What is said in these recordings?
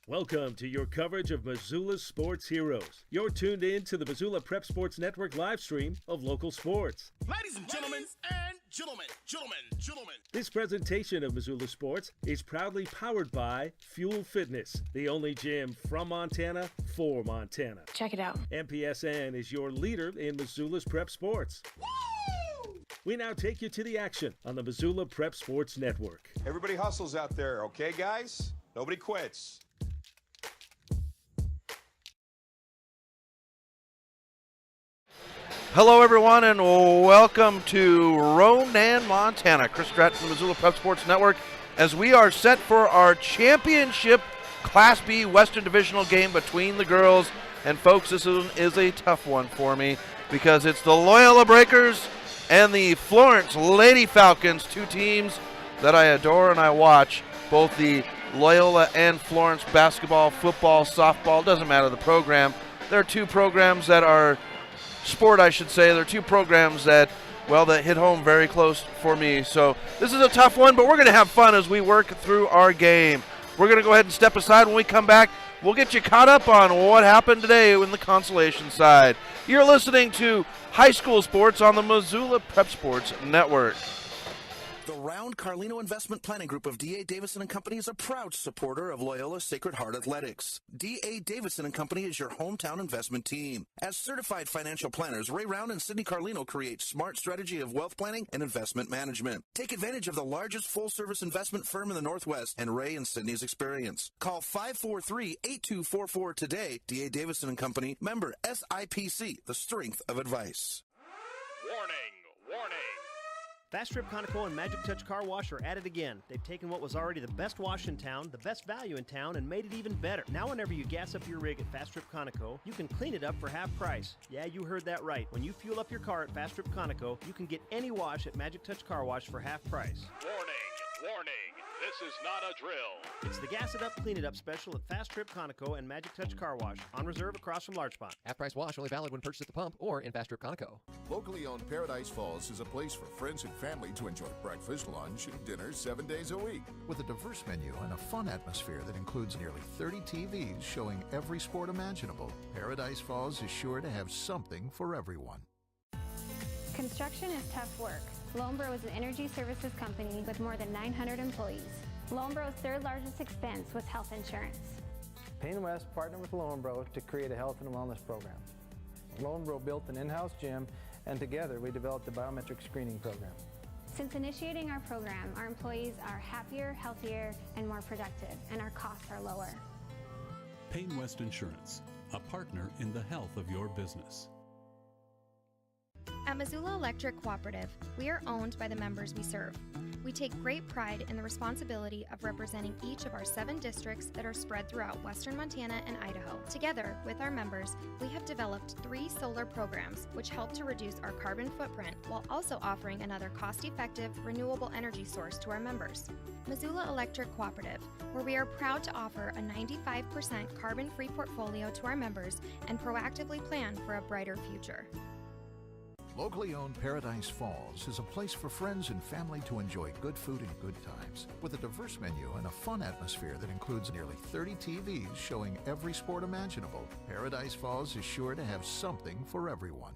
Welcome to your coverage of Missoula's sports heroes. You're tuned in to the Missoula Prep Sports Network live stream of local sports. Ladies and gentlemen, gentlemen. This presentation of Missoula Sports is proudly powered by Fuel Fitness, the only gym from Montana for Montana. Check it out. MPSN is your leader in Missoula's prep sports. Woo! We now take you to the action on the Missoula Prep Sports Network. Everybody hustles out there, okay, guys? Nobody quits. Hello, everyone, and welcome to Ronan, Montana. Chris Stratton from the Missoula Prep Sports Network, as we are set for our championship Class B Western Divisional game between the girls. And, folks, this is a tough one for me because it's the Loyola Breakers and the Florence Lady Falcons, two teams that I adore and I watch. Both the Loyola and Florence basketball, football, softball, doesn't matter the program. There are two programs that are sport, I should say. There are two programs that, well, that hit home very close for me. So this is a tough one, but we're going to have fun as we work through our game. We're going to go ahead and step aside. When we come back, we'll get you caught up on what happened today in the consolation side. You're listening to High School Sports on the Missoula Prep Sports Network. The Round Carlino Investment Planning Group of D.A. Davison & Company is a proud supporter of Loyola Sacred Heart Athletics. D.A. Davison & Company is your hometown investment team. As certified financial planners, Ray Round and Sidney Carlino create smart strategy of wealth planning and investment management. Take advantage of the largest full-service investment firm in the Northwest and Ray and Sidney's experience. Call 543-8244 today. D.A. Davison & Company, member SIPC, the strength of advice. Warning. Fast Trip Conoco and Magic Touch Car Wash are at it again. They've taken what was already the best wash in town, the best value in town, and made it even better. Now whenever you gas up your rig at Fast Trip Conoco, you can clean it up for half price. Yeah, you heard that right. When you fuel up your car at Fast Trip Conoco, you can get any wash at Magic Touch Car Wash for half price. Warning. This is not a drill. It's the Gas It Up, Clean It Up special at Fast Trip Conoco and Magic Touch Car Wash, on reserve across from Large Pond. Half-price wash only valid when purchased at the pump or in Fast Trip Conoco. Locally owned Paradise Falls is a place for friends and family to enjoy breakfast, lunch, and dinner 7 days a week. With a diverse menu and a fun atmosphere that includes nearly 30 TVs showing every sport imaginable, Paradise Falls is sure to have something for everyone. Construction is tough work. Lonebro is an energy services company with more than 900 employees. Lonebro's third largest expense was health insurance. Payne West partnered with Lonebro to create a health and wellness program. Lonebro built an in-house gym, and together we developed a biometric screening program. Since initiating our program, our employees are happier, healthier, and more productive, and our costs are lower. Payne West Insurance, a partner in the health of your business. At Missoula Electric Cooperative, we are owned by the members we serve. We take great pride in the responsibility of representing each of our 7 districts that are spread throughout western Montana and Idaho. Together with our members, we have developed 3 solar programs which help to reduce our carbon footprint while also offering another cost-effective, renewable energy source to our members. Missoula Electric Cooperative, where we are proud to offer a 95% carbon-free portfolio to our members and proactively plan for a brighter future. Locally owned Paradise Falls is a place for friends and family to enjoy good food and good times. With a diverse menu and a fun atmosphere that includes nearly 30 TVs showing every sport imaginable, Paradise Falls is sure to have something for everyone.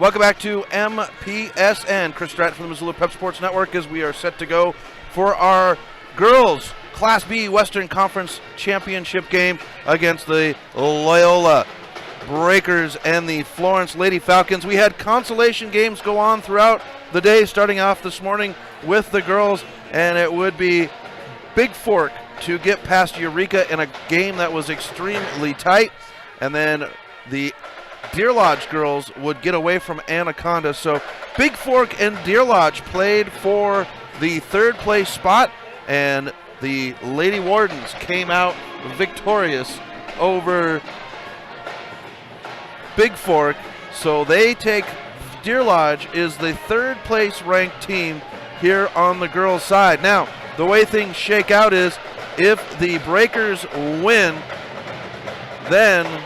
Welcome back to MPSN. Chris Stratton from the Missoula Prep Sports Network, as we are set to go for our girls Class B Western Conference Championship game against the Loyola Breakers and the Florence Lady Falcons. We had consolation games go on throughout the day, starting off this morning with the girls, and it would be Big Fork to get past Eureka in a game that was extremely tight, and then the Deer Lodge girls would get away from Anaconda. So Big Fork and Deer Lodge played for the 3rd place spot, and the Lady Wardens came out victorious over Big Fork, so they take, Deer Lodge is the 3rd place ranked team here on the girls' side. Now, the way things shake out is if the Breakers win, then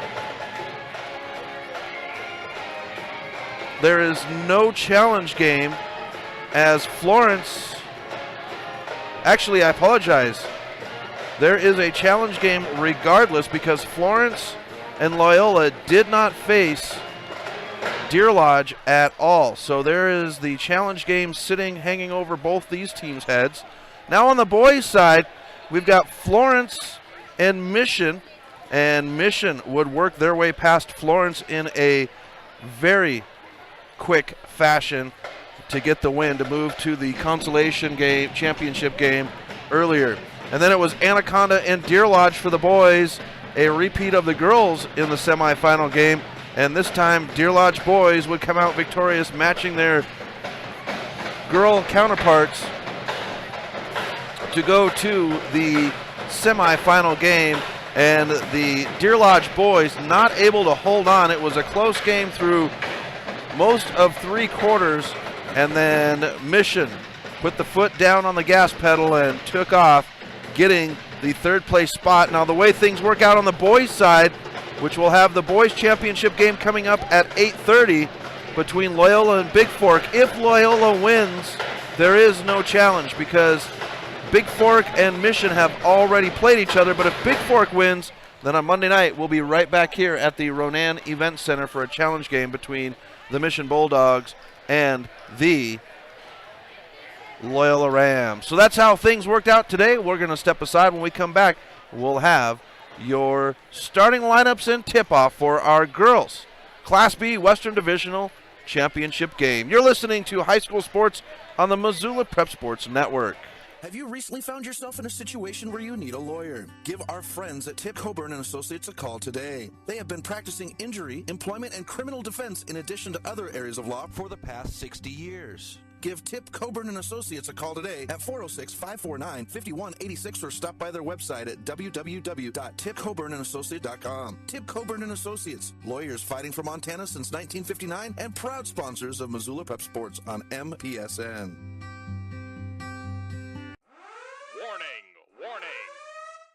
there is no challenge game, as Florence, actually I apologize, there is a challenge game regardless because Florence and Loyola did not face Deer Lodge at all. So there is the challenge game hanging over both these teams' heads. Now on the boys' side, we've got Florence and Mission would work their way past Florence in a very quick fashion to get the win to move to the consolation game, championship game earlier. And then it was Anaconda and Deer Lodge for the boys, a repeat of the girls in the semifinal game. And this time, Deer Lodge boys would come out victorious, matching their girl counterparts to go to the semifinal game. And the Deer Lodge boys not able to hold on. It was a close game through most of 3 quarters. And then Mission put the foot down on the gas pedal and took off, getting the 3rd place spot. Now the way things work out on the boys' side, which will have the boys' championship game coming up at 8:30 between Loyola and Big Fork. If Loyola wins, there is no challenge because Big Fork and Mission have already played each other. But if Big Fork wins, then on Monday night we'll be right back here at the Ronan Event Center for a challenge game between the Mission Bulldogs and the Loyola Rams. So that's how things worked out today. We're going to step aside. When we come back, we'll have your starting lineups and tip-off for our girls Class B Western Divisional Championship game. You're listening to High School Sports on the Missoula Prep Sports Network. Have you recently found yourself in a situation where you need a lawyer? Give our friends at Tip Coburn & Associates a call today. They have been practicing injury, employment, and criminal defense in addition to other areas of law for the past 60 years. Give Tip Coburn & Associates a call today at 406-549-5186 or stop by their website at www.tipcoburnandassociates.com. Tip Coburn & Associates, lawyers fighting for Montana since 1959 and proud sponsors of Missoula Prep Sports on MPSN.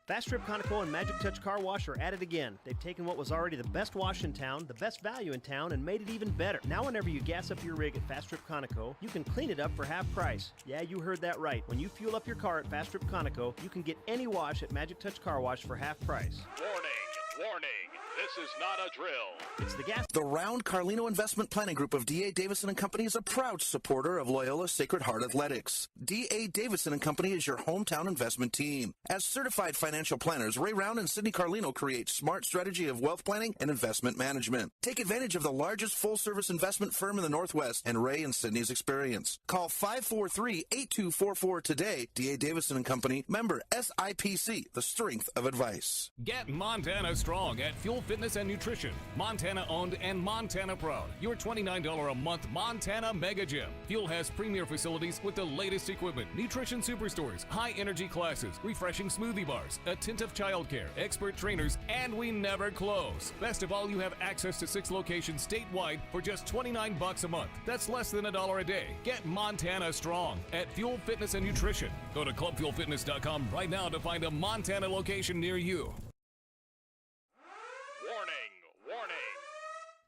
Fast Trip Conoco and Magic Touch Car Wash are at it again. They've taken what was already the best wash in town, the best value in town, and made it even better. Now whenever you gas up your rig at Fast Trip Conoco, you can clean it up for half price. Yeah, you heard that right. When you fuel up your car at Fast Trip Conoco, you can get any wash at Magic Touch Car Wash for half price. Warning, this is not a drill. It's the gas. The Round Carlino Investment Planning Group of D.A. Davison & Company is a proud supporter of Loyola Sacred Heart Athletics. D.A. Davison & Company is your hometown investment team. As certified financial planners, Ray Round and Sidney Carlino create smart strategy of wealth planning and investment management. Take advantage of the largest full-service investment firm in the Northwest and Ray and Sidney's experience. Call 543-8244 today. D.A. Davison & Company, member SIPC, the strength of advice. Get Montana strong at Fuel Fitness and Nutrition. Montana owned and Montana proud. Your $29 a month Montana Mega Gym. Fuel has premier facilities with the latest equipment, nutrition superstores, high energy classes, refreshing smoothie bars, attentive childcare, expert trainers, and we never close. Best of all, you have access to 6 locations statewide for just $29 a month. That's less than $1 a day. Get Montana strong at Fuel Fitness and Nutrition. Go to clubfuelfitness.com right now to find a Montana location near you.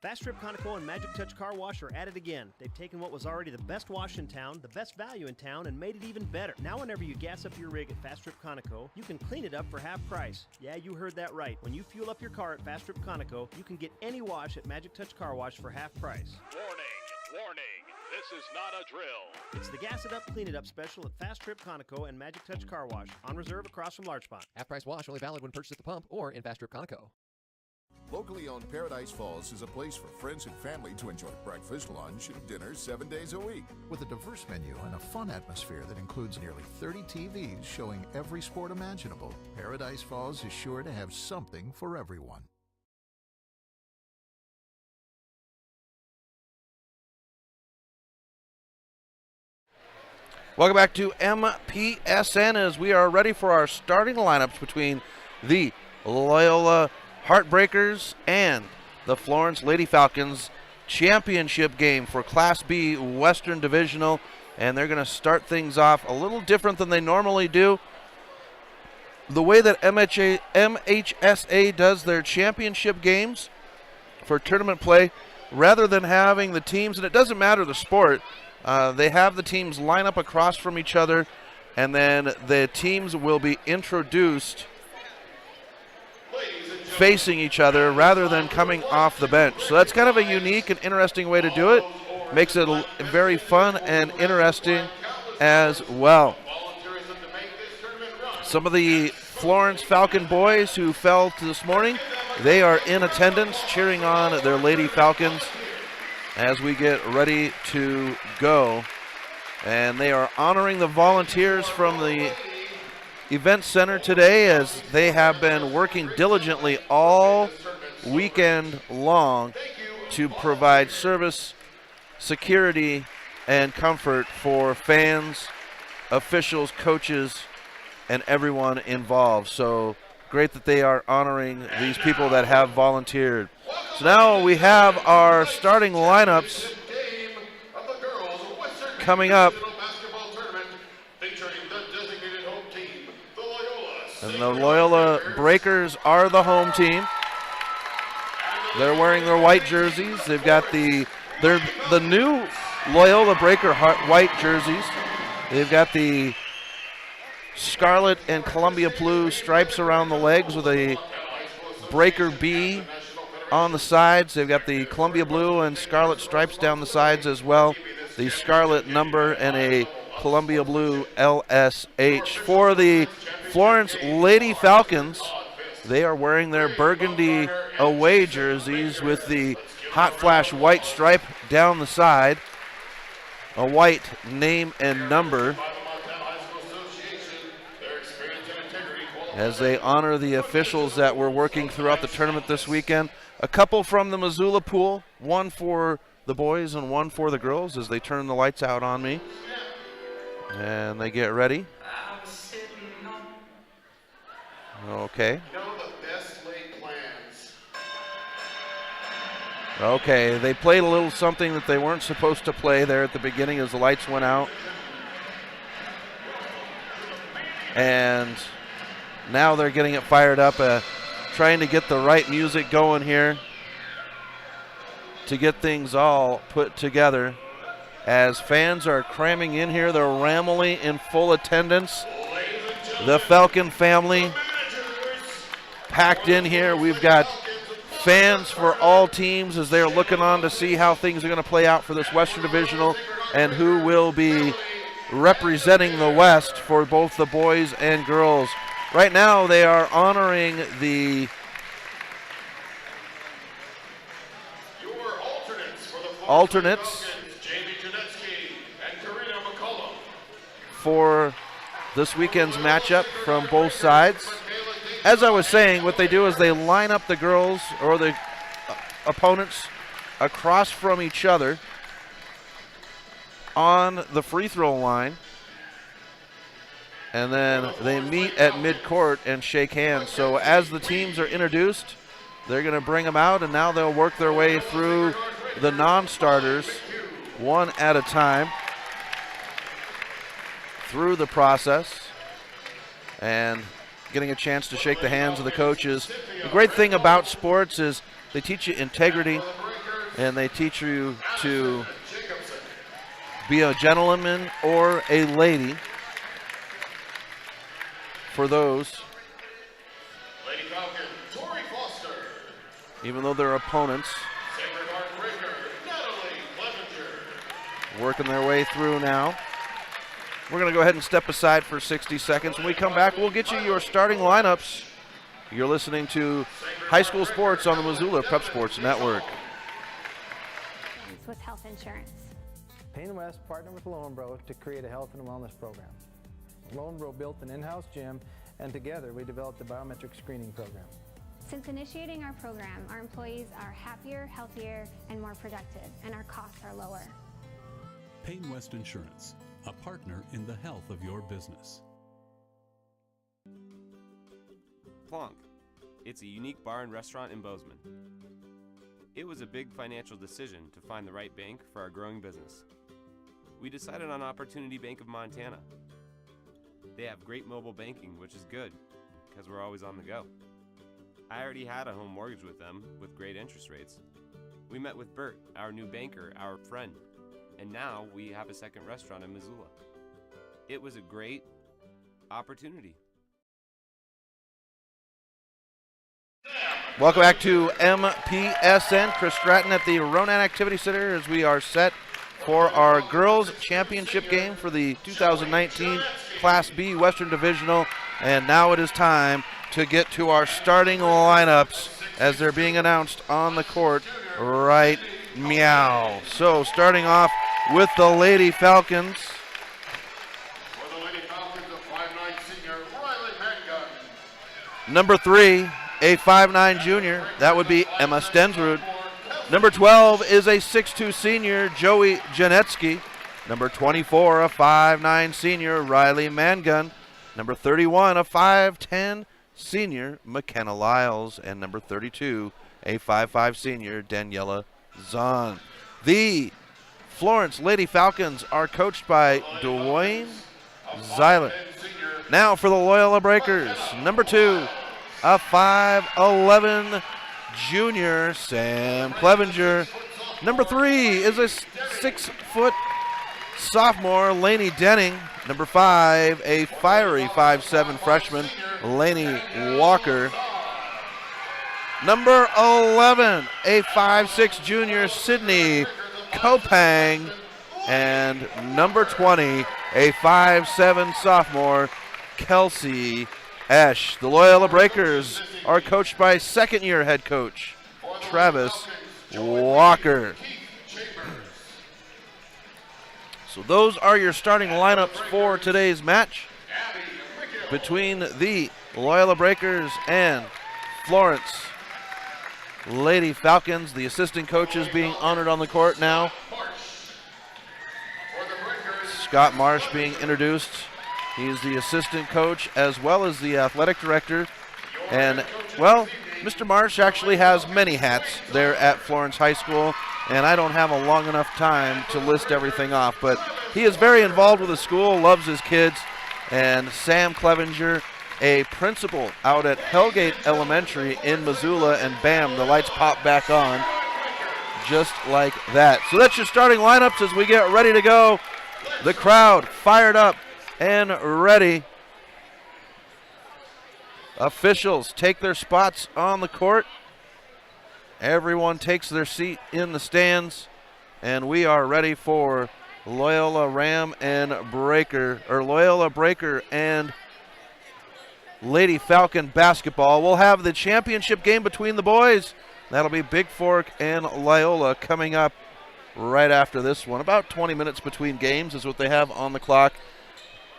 Fast Trip Conoco and Magic Touch Car Wash are at it again. They've taken what was already the best wash in town, the best value in town, and made it even better. Now whenever you gas up your rig at Fast Trip Conoco, you can clean it up for half price. Yeah, you heard that right. When you fuel up your car at Fast Trip Conoco, you can get any wash at Magic Touch Car Wash for half price. Warning, this is not a drill. It's the Gas It Up, Clean It Up special at Fast Trip Conoco and Magic Touch Car Wash, on reserve across from Large Pond. Half price wash only valid when purchased at the pump or in Fast Trip Conoco. Locally owned Paradise Falls is a place for friends and family to enjoy breakfast, lunch, and dinner 7 days a week. With a diverse menu and a fun atmosphere that includes nearly 30 TVs showing every sport imaginable, Paradise Falls is sure to have something for everyone. Welcome back to MPSN as we are ready for our starting lineups between the Loyola Heartbreakers and the Florence Lady Falcons championship game for Class B Western Divisional. And they're going to start things off a little different than they normally do. The way that MHSA does their championship games for tournament play, rather than having the teams, and it doesn't matter the sport, they have the teams line up across from each other, and then the teams will be introduced facing each other rather than coming off the bench. So that's kind of a unique and interesting way to do it. Makes it very fun and interesting as well. Some of the Florence Falcon boys who fell to this morning, they are in attendance cheering on their Lady Falcons as we get ready to go. And they are honoring the volunteers from the event center today as they have been working diligently all weekend long to provide service, security, and comfort for fans, officials, coaches, and everyone involved. So great that they are honoring these people that have volunteered. So now we have our starting lineups coming up. And the Loyola Breakers are the home team. They're wearing their white jerseys. They've got they're the new Loyola Breaker white jerseys. They've got the scarlet and Columbia blue stripes around the legs with a Breaker B on the sides. They've got the Columbia blue and scarlet stripes down the sides as well. The scarlet number and a Columbia blue LSH. For the Florence Lady Falcons, they are wearing their burgundy away jerseys with the hot flash white stripe down the side, a white name and number, as they honor the officials that were working throughout the tournament this weekend. A couple from the Missoula pool, one for the boys and one for the girls as they turn the lights out on me. And they get ready. Okay. Okay, they played a little something that they weren't supposed to play there at the beginning as the lights went out. And now they're getting it fired up, trying to get the right music going here to get things all put together. As fans are cramming in here, they're Ramley in full attendance. The Falcon family packed in here. We've got fans for all teams as they're looking on to see how things are going to play out for this Western Divisional and who will be representing the West for both the boys and girls. Right now they are honoring the alternates for this weekend's matchup from both sides. As I was saying, what they do is they line up the girls or the opponents across from each other on the free throw line, and then they meet at midcourt and shake hands. So as the teams are introduced, they're going to bring them out, and now they'll work their way through the non-starters one at a time through the process and getting a chance to shake the hands of the coaches. The great thing about sports is they teach you integrity and they teach you to be a gentleman or a lady for those, even though they're opponents. Working their way through now. We're going to go ahead and step aside for 60 seconds. When we come back, we'll get you your starting lineups. You're listening to High School Sports on the Missoula Prep Sports Network. With health insurance. Payne West partnered with Lowenbro to create a health and wellness program. Lowenbro built an in-house gym, and together we developed a biometric screening program. Since initiating our program, our employees are happier, healthier, and more productive, and our costs are lower. Payne West Insurance, a partner in the health of your business. Plonk. It's a unique bar and restaurant in Bozeman. It was a big financial decision to find the right bank for our growing business. We decided on Opportunity Bank of Montana. They have great mobile banking, which is good, because we're always on the go. I already had a home mortgage with them with great interest rates. We met with Bert, our new banker, our friend, and now we have a second restaurant in Missoula. It was a great opportunity. Welcome back to MPSN. Chris Stratton at the Ronan Activity Center as we are set for our girls championship game for the 2019 Class B Western Divisional. And now it is time to get to our starting lineups as they're being announced on the court right meow. So starting off with the Lady Falcons. Number 3, a 5'9 junior. That would be Emma Stensrud. Number 12 is a 6'2 senior, Joey Janetsky. Number 24, a 5'9 senior, Riley Mangun. Number 31, a 5'10 senior, McKenna Lyles. And number 32, a 5'5 senior, Daniela Zahn. The Florence Lady Falcons are coached by Dwayne Zeiler. Now for the Loyola Breakers. Number 2, a 5'11 junior, Sam Clevenger. Number 3 is a 6-foot sophomore, Lainey Denning. Number 5, a fiery 5'7 freshman, Lainey Walker. Number 11, a 5'6 junior, Sydney Kopang. And number 20, a 5'7 sophomore, Kelsey Esch. The Loyola Breakers are coached by second-year head coach Travis Walker. So those are your starting lineups for today's match between the Loyola Breakers and Florence Lady Falcons. The assistant coaches being honored on the court now. Scott Marsh being introduced. He's the assistant coach as well as the athletic director. And, well, Mr. Marsh actually has many hats there at Florence High School, and I don't have a long enough time to list everything off, but he is very involved with the school, loves his kids. And Sam Clevenger, a principal out at Hellgate Elementary in Missoula, and bam, the lights pop back on just like that. So that's your starting lineups as we get ready to go. The crowd fired up and ready. Officials take their spots on the court. Everyone takes their seat in the stands, and we are ready for Loyola Breaker and Lady Falcon basketball. We'll have the championship game between the boys. That'll be Big Fork and Loyola coming up right after this one. About 20 minutes between games is what they have on the clock,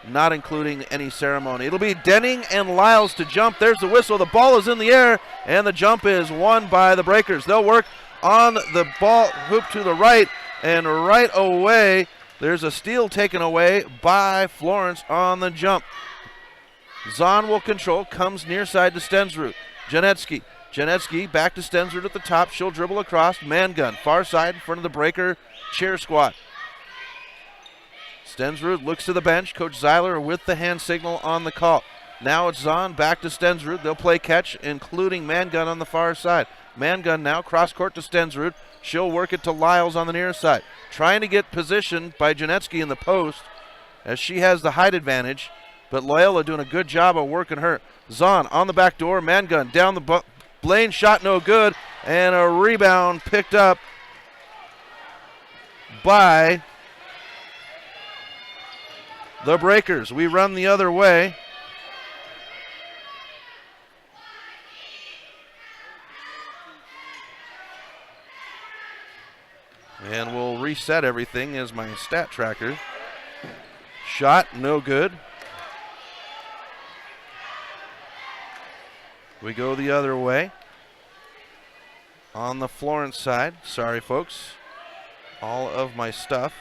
not including any ceremony. It'll be Denning and Lyles to jump. There's the whistle. The ball is in the air, and the jump is won by the Breakers. They'll work on the ball hoop to the right, and right away there's a steal taken away by Florence on the jump. Zahn will control, comes near side to Stensrud. Janetsky back to Stensrud at the top. She'll dribble across. Mangun, far side in front of the Breaker cheer squad. Stensrud looks to the bench. Coach Zeiler with the hand signal on the call. Now it's Zahn back to Stensrud. They'll play catch, including Mangun on the far side. Mangun now cross court to Stensrud. She'll work it to Lyles on the near side. Trying to get positioned by Janetsky in the post as she has the height advantage, but Loyola doing a good job of working her. Zahn on the back door. Mangun down the Blaine shot no good, and a rebound picked up by the Breakers. We run the other way. And we'll reset everything as my stat tracker. Shot no good. We go the other way. On the Florence side, sorry folks, all of my stuff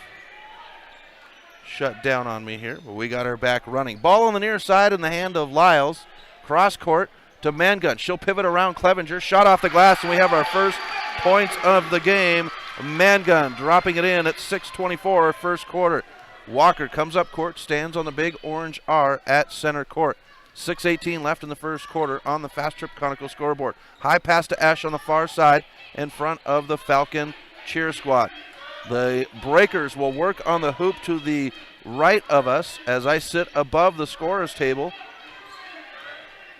shut down on me here, but we got her back running. Ball on the near side in the hand of Lyles. Cross court to Mangun. She'll pivot around Clevenger. Shot off the glass, and we have our first points of the game. Mangun dropping it in at 6:24 first quarter. Walker comes up court, stands on the big orange R at center court. 6:18 left in the first quarter on the Fast Trip Chronicle scoreboard. High pass to Esch on the far side in front of the Falcon cheer squad. The Breakers will work on the hoop to the right of us as I sit above the scorer's table.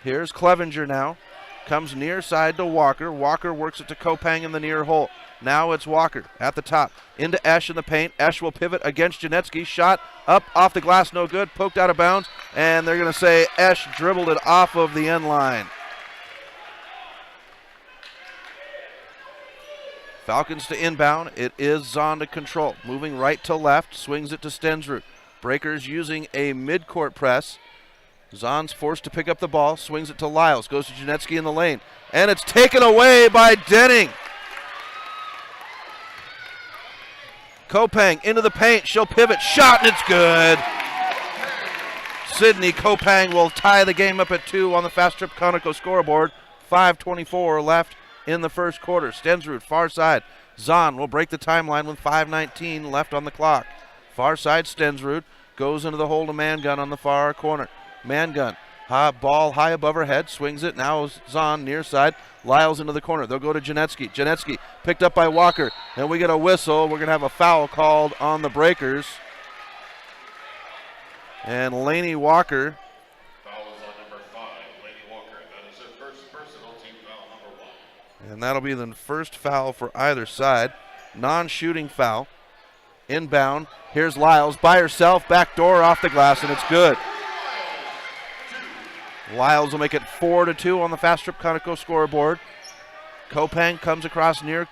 Here's Clevenger now. Comes near side to Walker. Walker works it to Kopang in the near hole. Now it's Walker at the top. Into Esch in the paint. Esch will pivot against Janetsky. Shot up off the glass, no good. Poked out of bounds. And they're going to say Esch dribbled it off of the end line. Falcons to inbound. It is Zahn to control. Moving right to left. Swings it to Stensrud. Breakers using a midcourt press. Zahn's forced to pick up the ball. Swings it to Lyles. Goes to Janetsky in the lane. And it's taken away by Denning. Kopang into the paint. She'll pivot. Shot, and it's good. Sydney Kopang will tie the game up at 2 on the Fast Trip Conoco scoreboard. 5:24 left in the first quarter. Stensrud, far side. Zahn will break the timeline with 5:19 left on the clock. Far side, Stensrud goes into the hole to Mangun on the far corner. Mangun, ball high above her head, swings it. Now Zahn near side. Lyles into the corner. They'll go to Janetsky. Janetsky picked up by Walker. And we get a whistle. We're going to have a foul called on the Breakers. And Laney Walker. Foul is on number 5, Laney Walker. That is her first personal team foul, number 1. And that'll be the first foul for either side. Non-shooting foul. Inbound. Here's Lyles by herself. Back door off the glass, and it's good. Lyles will make it 4-2 on the Fast Trip Conoco scoreboard. Kopang comes across near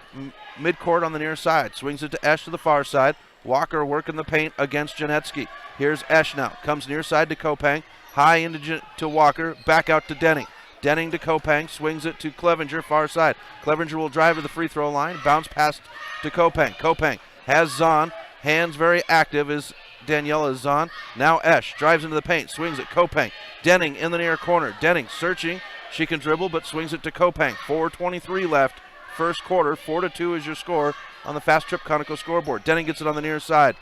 midcourt on the near side. Swings it to Esch to the far side. Walker working the paint against Janetsky. Here's Esch now. Comes near side to Kopang. High into to Walker. Back out to Denning. Denning to Kopang. Swings it to Clevenger, far side. Clevenger will drive to the free throw line. Bounce pass to Kopang. Kopang has Zahn. Hands very active is Daniela Zahn. Now Esch drives into the paint. Swings it. Kopang. Denning in the near corner. Denning searching. She can dribble but swings it to Kopang. 4:23 left. First quarter. 4-2 is your score on the Fast Trip Conoco scoreboard. Denning gets it on the near side.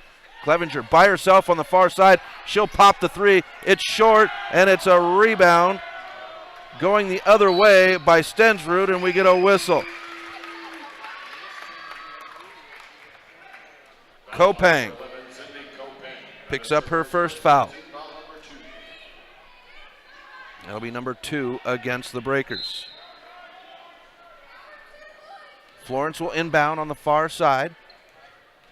Clevenger by herself on the far side. She'll pop the three. It's short, and it's a rebound going the other way by Stensrud, and we get a whistle. Kopang picks up her first foul. That'll be number 2 against the Breakers. Florence will inbound on the far side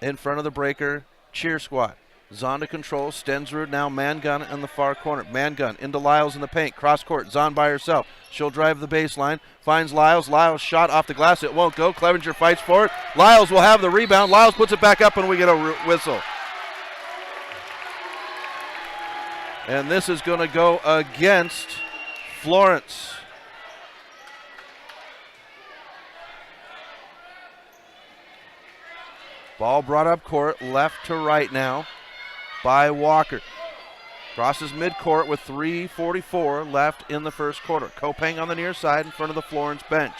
in front of the Breaker cheer squad. Zahn to control. Stensrud now Mangun in the far corner. Mangun into Lyles in the paint. Cross court. Zahn by herself. She'll drive the baseline. Finds Lyles. Lyles shot off the glass. It won't go. Clevenger fights for it. Lyles will have the rebound. Lyles puts it back up and we get a whistle. And this is going to go against Florence. Ball brought up court, left to right now by Walker. Crosses midcourt with 3:44 left in the first quarter. Kopang on the near side in front of the Florence bench.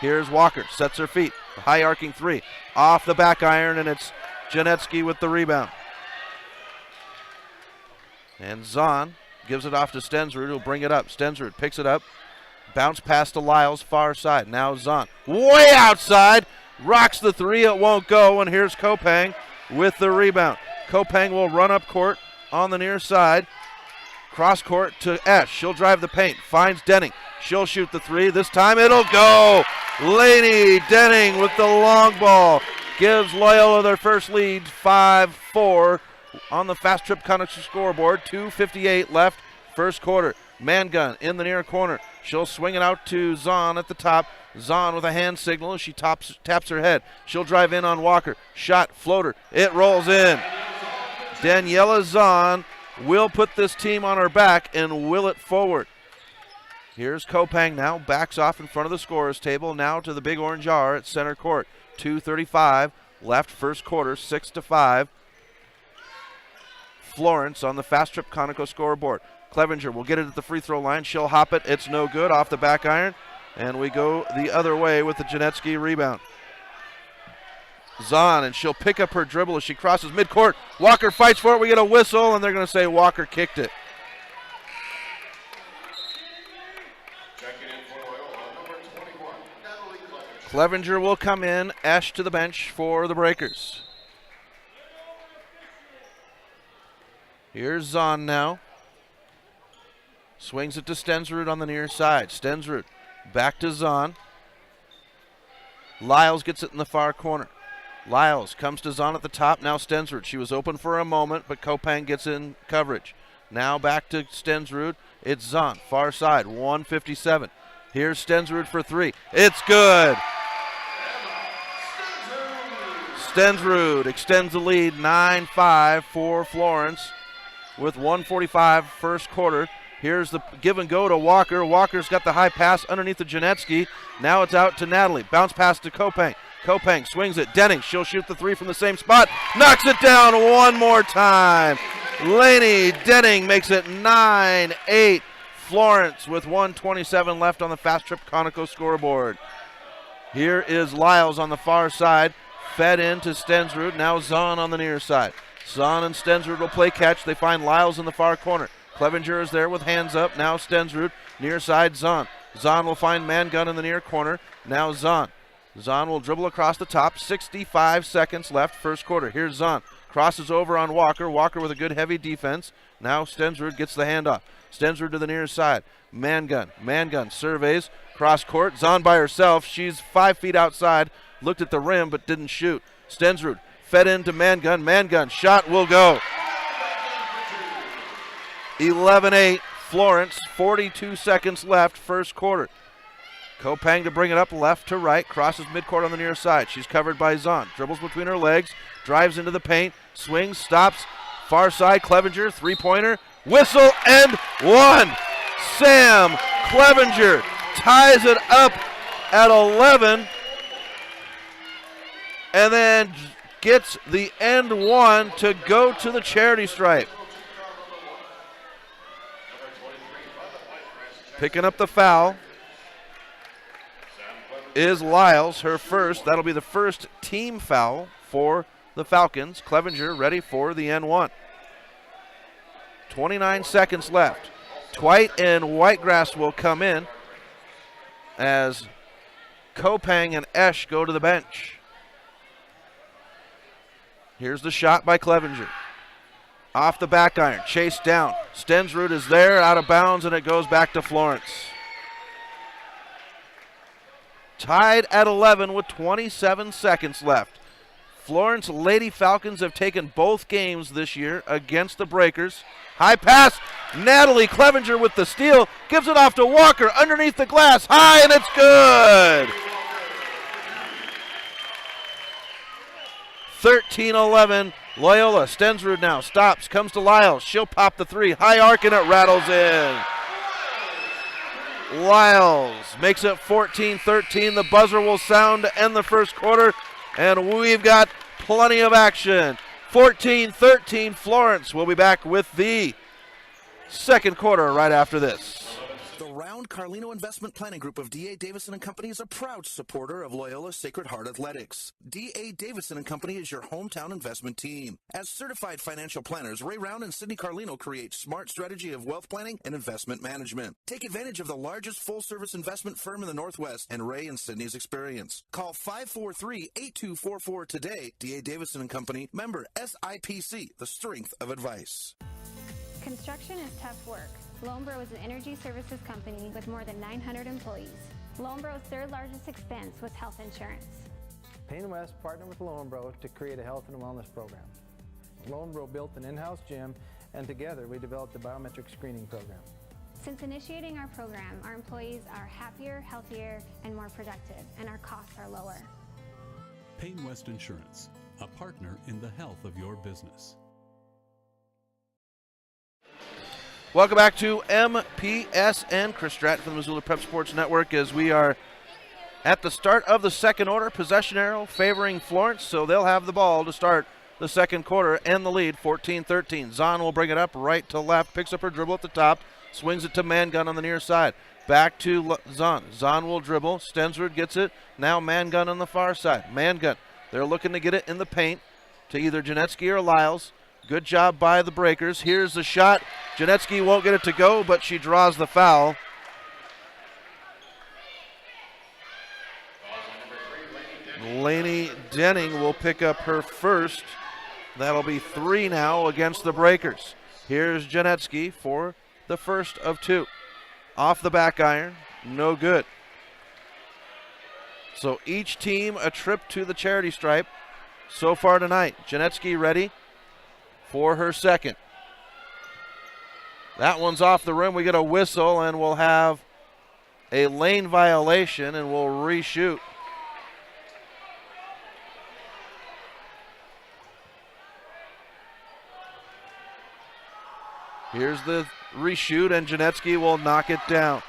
Here's Walker, sets her feet. High arcing three. Off the back iron, and it's Janetsky with the rebound. And Zahn gives it off to Stensrud, who'll bring it up. Stensrud picks it up. Bounce pass to Lyles, far side. Now Zahn, way outside. Rocks the three, it won't go, and here's Kopang with the rebound. Kopang will run up court on the near side. Cross court to Esch. She'll drive the paint. Finds Denning. She'll shoot the three. This time it'll go. Laney Denning with the long ball. Gives Loyola their first lead, 5-4 on the Fast Trip Conoco scoreboard. 2:58 left, first quarter. Mangun in the near corner. She'll swing it out to Zahn at the top. Zahn with a hand signal as she taps her head. She'll drive in on Walker. Shot, floater. It rolls in. Daniela Zahn will put this team on her back and will it forward. Here's Kopang now. Backs off in front of the scorer's table. Now to the big orange R at center court. 2:35 left, first quarter. 6-5. Florence on the Fast Trip Conoco scoreboard. Clevenger will get it at the free throw line. She'll hop it. It's no good. Off the back iron. And we go the other way with the Janetsky rebound. Zahn, and she'll pick up her dribble as she crosses midcourt. Walker fights for it. We get a whistle, and they're going to say Walker kicked it. Clevenger will come in. Esch to the bench for the Breakers. Here's Zahn now. Swings it to Stensrud on the near side. Stensrud back to Zahn. Lyles gets it in the far corner. Lyles comes to Zahn at the top. Now Stensrud. She was open for a moment, but Kopang gets in coverage. Now back to Stensrud. It's Zahn, far side, 157. Here's Stensrud for three. It's good. Stensrud extends the lead 9-5 for Florence with 1:45 first quarter. Here's the give and go to Walker. Walker's got the high pass underneath the Janetsky. Now it's out to Natalie. Bounce pass to Kopang. Kopang swings it. Denning, she'll shoot the three from the same spot. Knocks it down one more time. Lainey Denning makes it 9-8. Florence with 1:27 left on the Fast Trip Conoco scoreboard. Here is Lyles on the far side. Fed in to Stensrud. Now Zahn on the near side. Zahn and Stensrud will play catch. They find Lyles in the far corner. Clevenger is there with hands up. Now Stensrud. Near side Zahn. Zahn will find Mangun in the near corner. Now Zahn. Zahn will dribble across the top. 65 seconds left first quarter. Here's Zahn. Crosses over on Walker. Walker with a good heavy defense. Now Stensrud gets the handoff. Stensrud to the near side. Mangun. Mangun surveys. Cross court. Zahn by herself. She's 5 feet outside. Looked at the rim but didn't shoot. Stensrud fed into Mangun. Mangun shot will go. 11-8 Florence. 42 seconds left first quarter. Kopang to bring it up left to right. Crosses midcourt on the near side. She's covered by Zahn. Dribbles between her legs. Drives into the paint. Swings. Stops. Far side. Clevenger. Three-pointer. Whistle and one. Sam Clevenger ties it up at 11. And then gets the end one to go to the charity stripe. Picking up the foul is Lyles, her first. That'll be the first team foul for the Falcons. Clevenger ready for the N1. 29 seconds left. Twite and Whitegrass will come in as Kopang and Esch go to the bench. Here's the shot by Clevenger. Off the back iron, chased down. Stensrud is there, out of bounds, and it goes back to Florence. Tied at 11 with 27 seconds left. Florence Lady Falcons have taken both games this year against the Breakers. High pass, Natalie Clevenger with the steal, gives it off to Walker underneath the glass, high, and it's good. 13-11, Loyola. Stensrud now stops, comes to Lyles. She'll pop the three. High arc, and it rattles in. Lyles makes it 14-13. The buzzer will sound to end the first quarter, and we've got plenty of action. 14-13, Florence. We'll be back with the second quarter right after this. The Round Carlino Investment Planning Group of D.A. Davison & Company is a proud supporter of Loyola Sacred Heart Athletics. D.A. Davison & Company is your hometown investment team. As certified financial planners, Ray Round and Sidney Carlino create smart strategy of wealth planning and investment management. Take advantage of the largest full-service investment firm in the Northwest and Ray and Sidney's experience. Call 543-8244 today. D.A. Davison & Company, member SIPC, the strength of advice. Construction is tough work. Lonebro is an energy services company with more than 900 employees. Lonebro's third largest expense was health insurance. Payne West partnered with Lonebro to create a health and wellness program. Lonebro built an in-house gym, and together we developed the biometric screening program. Since initiating our program, our employees are happier, healthier, and more productive, and our costs are lower. Payne West Insurance, a partner in the health of your business. Welcome back to MPSN. Chris Stratton from the Missoula Prep Sports Network as we are at the start of the second order. Possession arrow favoring Florence, so they'll have the ball to start the second quarter and the lead 14-13. Zahn will bring it up right to left, picks up her dribble at the top, swings it to Mangun on the near side. Back to Zahn. Zahn will dribble. Stensrud gets it. Now Mangun on the far side. Mangun. They're looking to get it in the paint to either Janetsky or Lyles. Good job by the Breakers. Here's the shot. Janetsky won't get it to go, but she draws the foul. Lainey Denning will pick up her first. That'll be 3 now against the Breakers. Here's Janetsky for the first of two. Off the back iron, no good. So each team a trip to the charity stripe so far tonight. Janetsky ready for her second. That one's off the rim. We get a whistle, and we'll have a lane violation, and we'll reshoot. Here's the reshoot, and Janetsky will knock it down.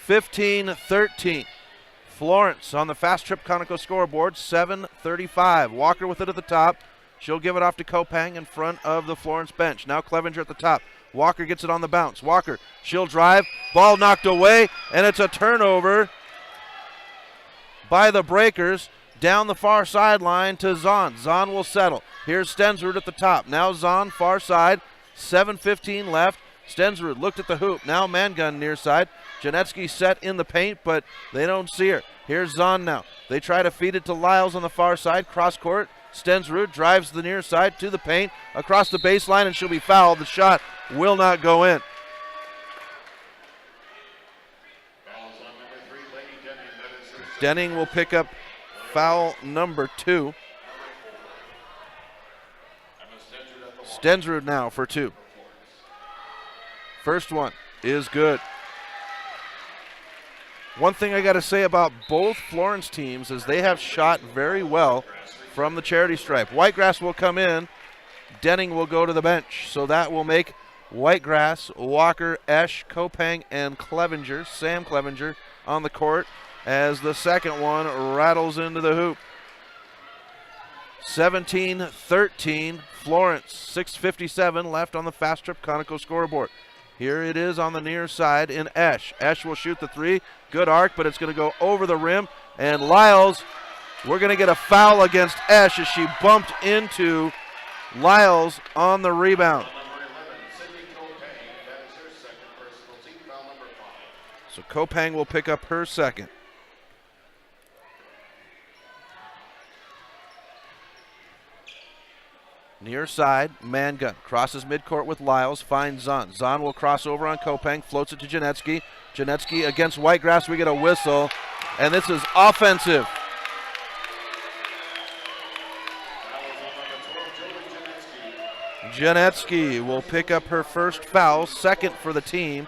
15-13. Florence on the Fast Trip Conoco scoreboard, 7:35. Walker with it at the top. She'll give it off to Kopang in front of the Florence bench. Now Clevenger at the top. Walker gets it on the bounce. Walker, she'll drive. Ball knocked away, and it's a turnover by the Breakers down the far sideline to Zahn. Zahn will settle. Here's Stensrud at the top. Now Zahn, far side. 7:15 left. Stensrud looked at the hoop. Now Mangun near side. Janetsky set in the paint, but they don't see her. Here's Zahn now. They try to feed it to Lyles on the far side. Cross court. Stensrud drives the near side to the paint. Across the baseline, and she'll be fouled. The shot will not go in. Denning will pick up foul number 2. Stensrud now for 2. First one is good. One thing I got to say about both Florence teams is they have shot very well from the charity stripe. Whitegrass will come in. Denning will go to the bench. So that will make Whitegrass, Walker, Esch, Kopang, and Clevenger, Sam Clevenger, on the court as the second one rattles into the hoop. 17-13, Florence, 6:57 left on the Fast Trip Conoco scoreboard. Here it is on the near side in Esch. Esch will shoot the 3. Good arc, but it's going to go over the rim. And Lyles, we're going to get a foul against Esch as she bumped into Lyles on the rebound. So Kopang will pick up her second. Near side, Mangun crosses midcourt with Lyles, finds Zahn. Zahn will cross over on Kopang, floats it to Janetsky. Janetsky against Whitegrass, we get a whistle, and this is offensive. Janetsky will pick up her first foul, second for the team.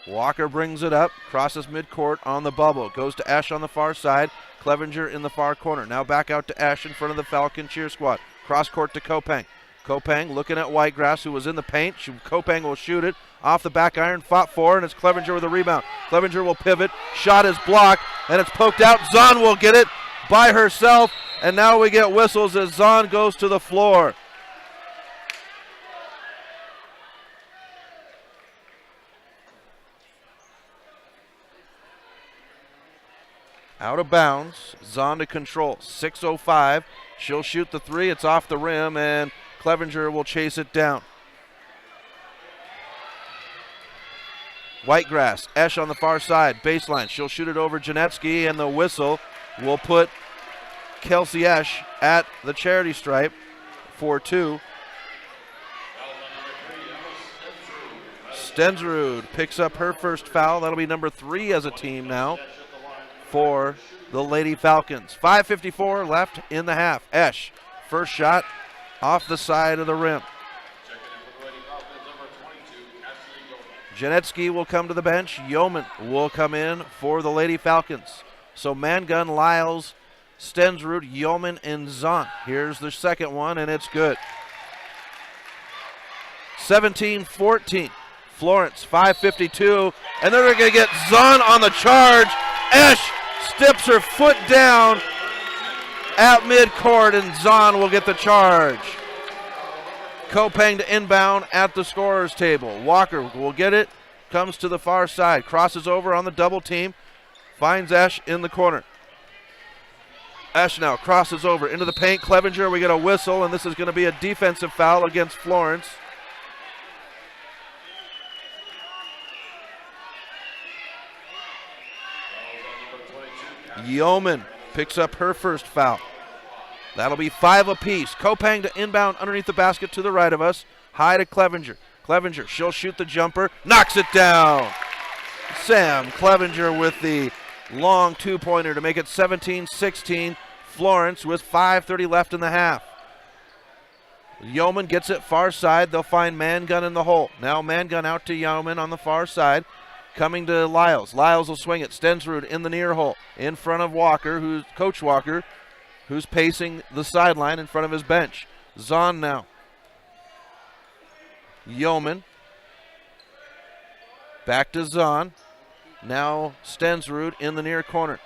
Walker brings it up, crosses midcourt on the bubble, goes to Esch on the far side, Clevenger in the far corner. Now back out to Esch in front of the Falcon cheer squad. Cross court to Kopang. Kopang looking at Whitegrass, who was in the paint. Kopang will shoot it off the back iron, fought for, and it's Clevenger with a rebound. Clevenger will pivot, shot is blocked, and it's poked out. Zahn will get it by herself, and now we get whistles as Zahn goes to the floor. Out of bounds, Zahn to control, 6:05. She'll shoot the 3, it's off the rim, and Clevenger will chase it down. Whitegrass, Esch on the far side, baseline. She'll shoot it over Janetsky, and the whistle will put Kelsey Esch at the charity stripe for 2. Stensrud picks up her first foul. That'll be number 3 as a team now for the Lady Falcons. 5:54 left in the half. Esch, first shot off the side of the rim. Janetsky will come to the bench. Yeoman will come in for the Lady Falcons. So Mangun, Lyles, Stensrud, Yeoman, and Zahn. Here's the second one, and it's good. 17-14. Florence, 5:52, and they're going to get Zahn on the charge. Esch steps her foot down at midcourt, and Zahn will get the charge. Kopang to inbound at the scorer's table. Walker will get it, comes to the far side, crosses over on the double team, finds Esch in the corner. Esch now crosses over into the paint. Clevenger, we get a whistle, and this is going to be a defensive foul against Florence. Yeoman picks up her first foul. That'll be 5 apiece. Kopang to inbound underneath the basket to the right of us. High to Clevenger. Clevenger, she'll shoot the jumper, knocks it down. Sam Clevenger with the long two-pointer to make it 17-16. Florence with 5:30 left in the half. Yeoman gets it far side. They'll find Mangun in the hole. Now Mangun out to Yeoman on the far side. Coming to Lyles. Lyles will swing it. Stensrud in the near hole. In front of Walker, Coach Walker, who's pacing the sideline in front of his bench. Zahn now. Yeoman. Back to Zahn. Now Stensrud in the near corner.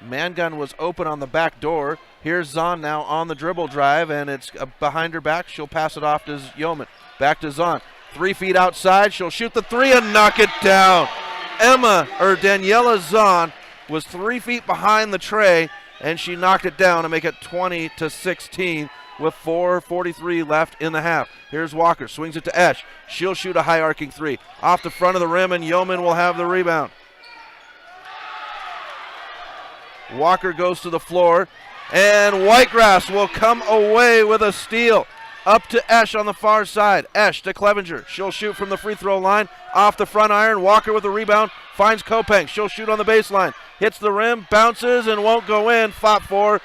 Mangun was open on the back door. Here's Zahn now on the dribble drive, and it's behind her back. She'll pass it off to Yeoman. Back to Zahn. 3 feet outside. She'll shoot the three and knock it down. Daniela Zahn was 3 feet behind the tray, and she knocked it down to make it 20-16 with 4:43 left in the half. Here's Walker. Swings it to Esch. She'll shoot a high arcing three. Off the front of the rim, and Yeoman will have the rebound. Walker goes to the floor, and Whitegrass will come away with a steal. Up to Esch on the far side. Esch to Clevenger. She'll shoot from the free throw line. Off the front iron. Walker with a rebound. Finds Kopang. She'll shoot on the baseline. Hits the rim. Bounces and won't go in. Flop 4.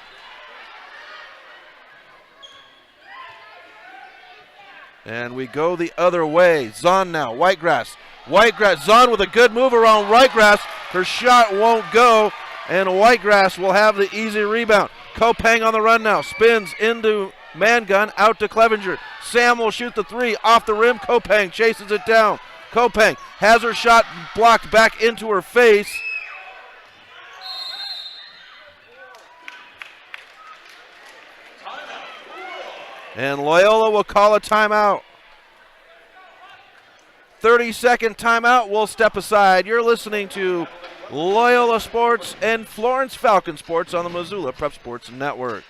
And we go the other way. Zahn now. Whitegrass. Zahn with a good move around Whitegrass. Her shot won't go. And Whitegrass will have the easy rebound. Kopang on the run now. Spins into Mangun, out to Clevenger. Sam will shoot the three off the rim. Kopang chases it down. Kopang has her shot blocked back into her face. And Loyola will call a timeout. 30-second timeout. We'll step aside. You're listening to Loyola Sports and Florence Falcon Sports on the Missoula Prep Sports Network.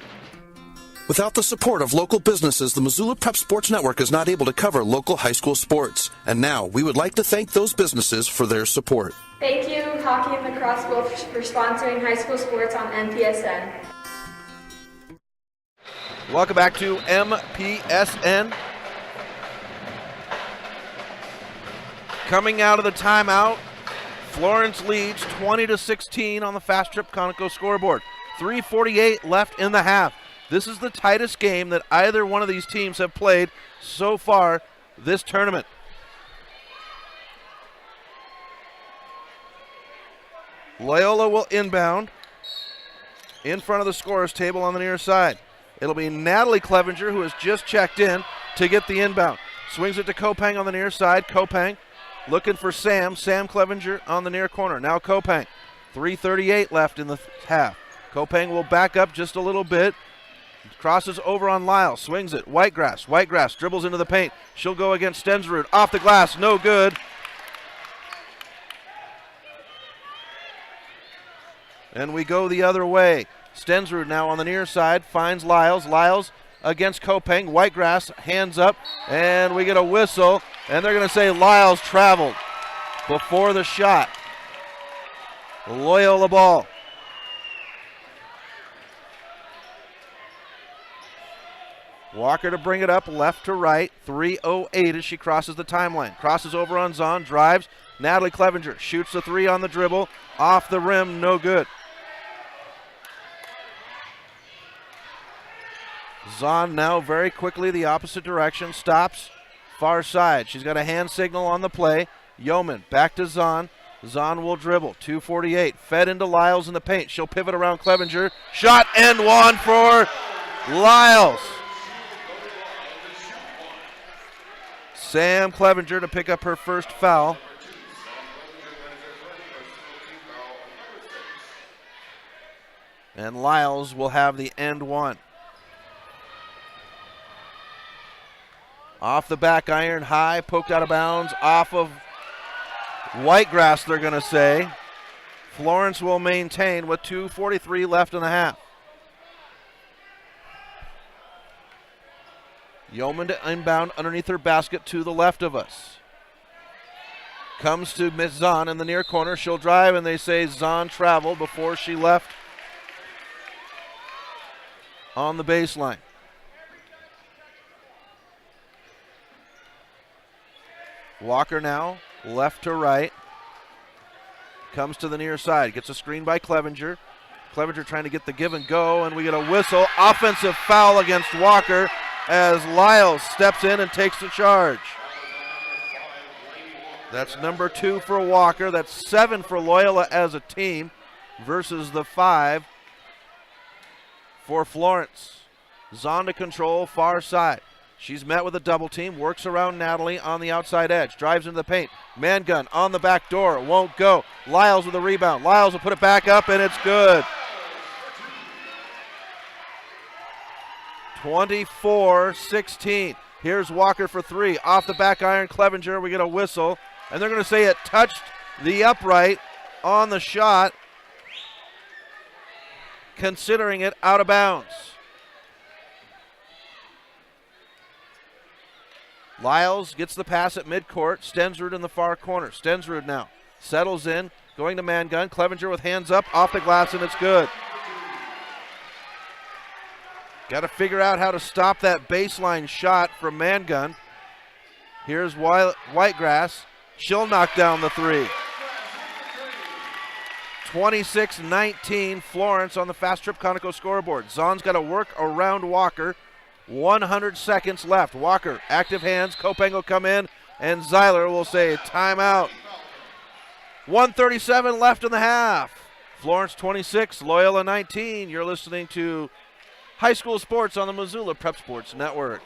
Without the support of local businesses, the Missoula Prep Sports Network is not able to cover local high school sports. And now, we would like to thank those businesses for their support. Thank you, Hockey and Lacrosse Wolf, for sponsoring high school sports on MPSN. Welcome back to MPSN. Coming out of the timeout, Florence leads 20-16 on the Fast Trip Conoco scoreboard. 3:48 left in the half. This is the tightest game that either one of these teams have played so far this tournament. Loyola will inbound in front of the scorer's table on the near side. It'll be Natalie Clevenger, who has just checked in, to get the inbound. Swings it to Kopang on the near side. Kopang looking for Sam. Sam Clevenger on the near corner. Now Kopang. 3:38 left in the half. Kopang will back up just a little bit. Crosses over on Lyle. Swings it. Whitegrass. Whitegrass dribbles into the paint. She'll go against Stensrud. Off the glass. No good. And we go the other way. Stensrud now on the near side. Finds Lyles. Lyles against Kopang. Whitegrass hands up. And we get a whistle. And they're going to say Lyles traveled before the shot. Loyola ball. Walker to bring it up left to right. 3:08 as she crosses the timeline. Crosses over on Zahn. Drives. Natalie Clevenger shoots the three on the dribble. Off the rim. No good. Zahn now very quickly the opposite direction. Stops. Far side. She's got a hand signal on the play. Yeoman back to Zahn. Zahn will dribble. 2:48. Fed into Lyles in the paint. She'll pivot around Clevenger. Shot and one for Lyles. Sam Clevenger to pick up her first foul. And Lyles will have the end one. Off the back iron, high, poked out of bounds, off of Whitegrass, they're going to say. Florence will maintain with 2:43 left in the half. Yeoman to inbound underneath her basket to the left of us. Comes to Miss Zahn in the near corner. She'll drive, and they say Zahn traveled before she left. on the baseline. Walker now, left to right. Comes to the near side, gets a screen by Clevenger. Clevenger trying to get the give and go, and we get a whistle. Offensive foul against Walker as Lyles steps in and takes the charge. That's number 2 for Walker. That's 7 for Loyola as a team versus the 5 for Florence. Zahn to control, far side. She's met with a double team, works around Natalie on the outside edge, drives into the paint. Man gun on the back door, won't go. Lyles with a rebound. Lyles will put it back up, and it's good. 24-16. Here's Walker for 3. Off the back iron, Clevenger. We get a whistle, and they're going to say it touched the upright on the shot, considering it out of bounds. Lyles gets the pass at midcourt. Stensrud in the far corner. Stensrud now settles in, going to man gun. Clevenger with hands up, off the glass, and it's good. Got to figure out how to stop that baseline shot from man gun. Here's Whitegrass. She'll knock down the 3. 26-19, Florence on the Fast Trip Conoco scoreboard. Zahn's got to work around Walker. 100 seconds left. Walker, active hands. Kopeng will come in, and Zeiler will say timeout. 1:37 left in the half. Florence 26, Loyola 19. You're listening to High School Sports on the Missoula Prep Sports Network.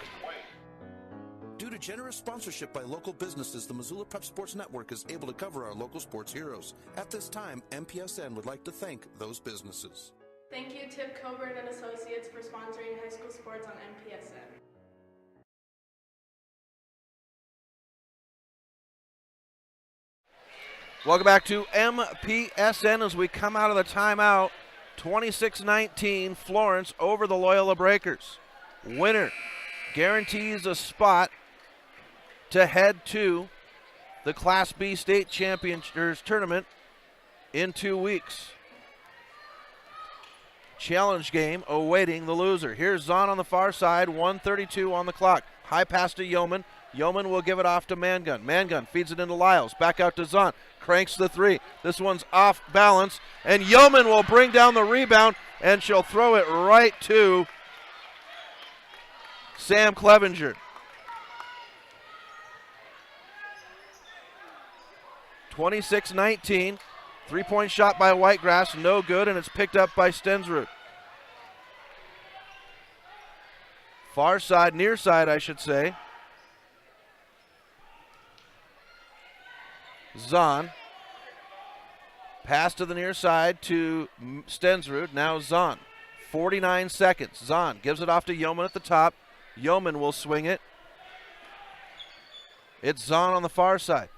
Due to generous sponsorship by local businesses, the Missoula Prep Sports Network is able to cover our local sports heroes. At this time, MPSN would like to thank those businesses. Thank you, Tip Coburn and Associates, for sponsoring high school sports on MPSN. Welcome back to MPSN as we come out of the timeout. 26-19, Florence over the Loyola Breakers. Winner guarantees a spot to head to the Class B State Championships Tournament in 2 weeks. Challenge game awaiting the loser. Here's Zahn on the far side, 1:32 on the clock. High pass to Yeoman. Yeoman will give it off to Mangun. Mangun feeds it into Lyles. Back out to Zahn. Cranks the 3. This one's off balance, and Yeoman will bring down the rebound, and she'll throw it right to Sam Clevenger. 26-19. 3-point shot by Whitegrass, no good, and it's picked up by Stensrud. Far side, near side, I should say. Zahn. Pass to the near side to Stensrud. Now Zahn. 49 seconds. Zahn gives it off to Yeoman at the top. Yeoman will swing it. It's Zahn on the far side.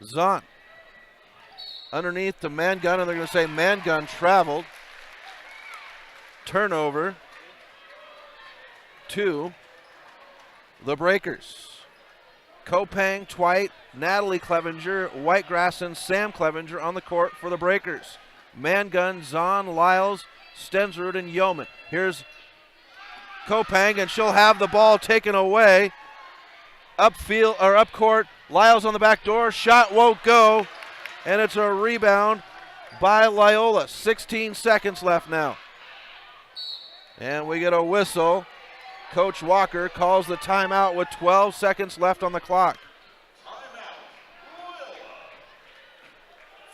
Zahn. Underneath to Mangun, and they're going to say Mangun traveled. Turnover to the Breakers. Kopeng, Twite, Natalie Clevenger, Whitegrass, and Sam Clevenger on the court for the Breakers. Mangun, Zahn, Lyles, Stensrud, and Yeoman. Here's Kopeng, and she'll have the ball taken away. Upfield or up court, Lyles on the back door. Shot won't go. And it's a rebound by Loyola. 16 seconds left now. And we get a whistle. Coach Walker calls the timeout with 12 seconds left on the clock.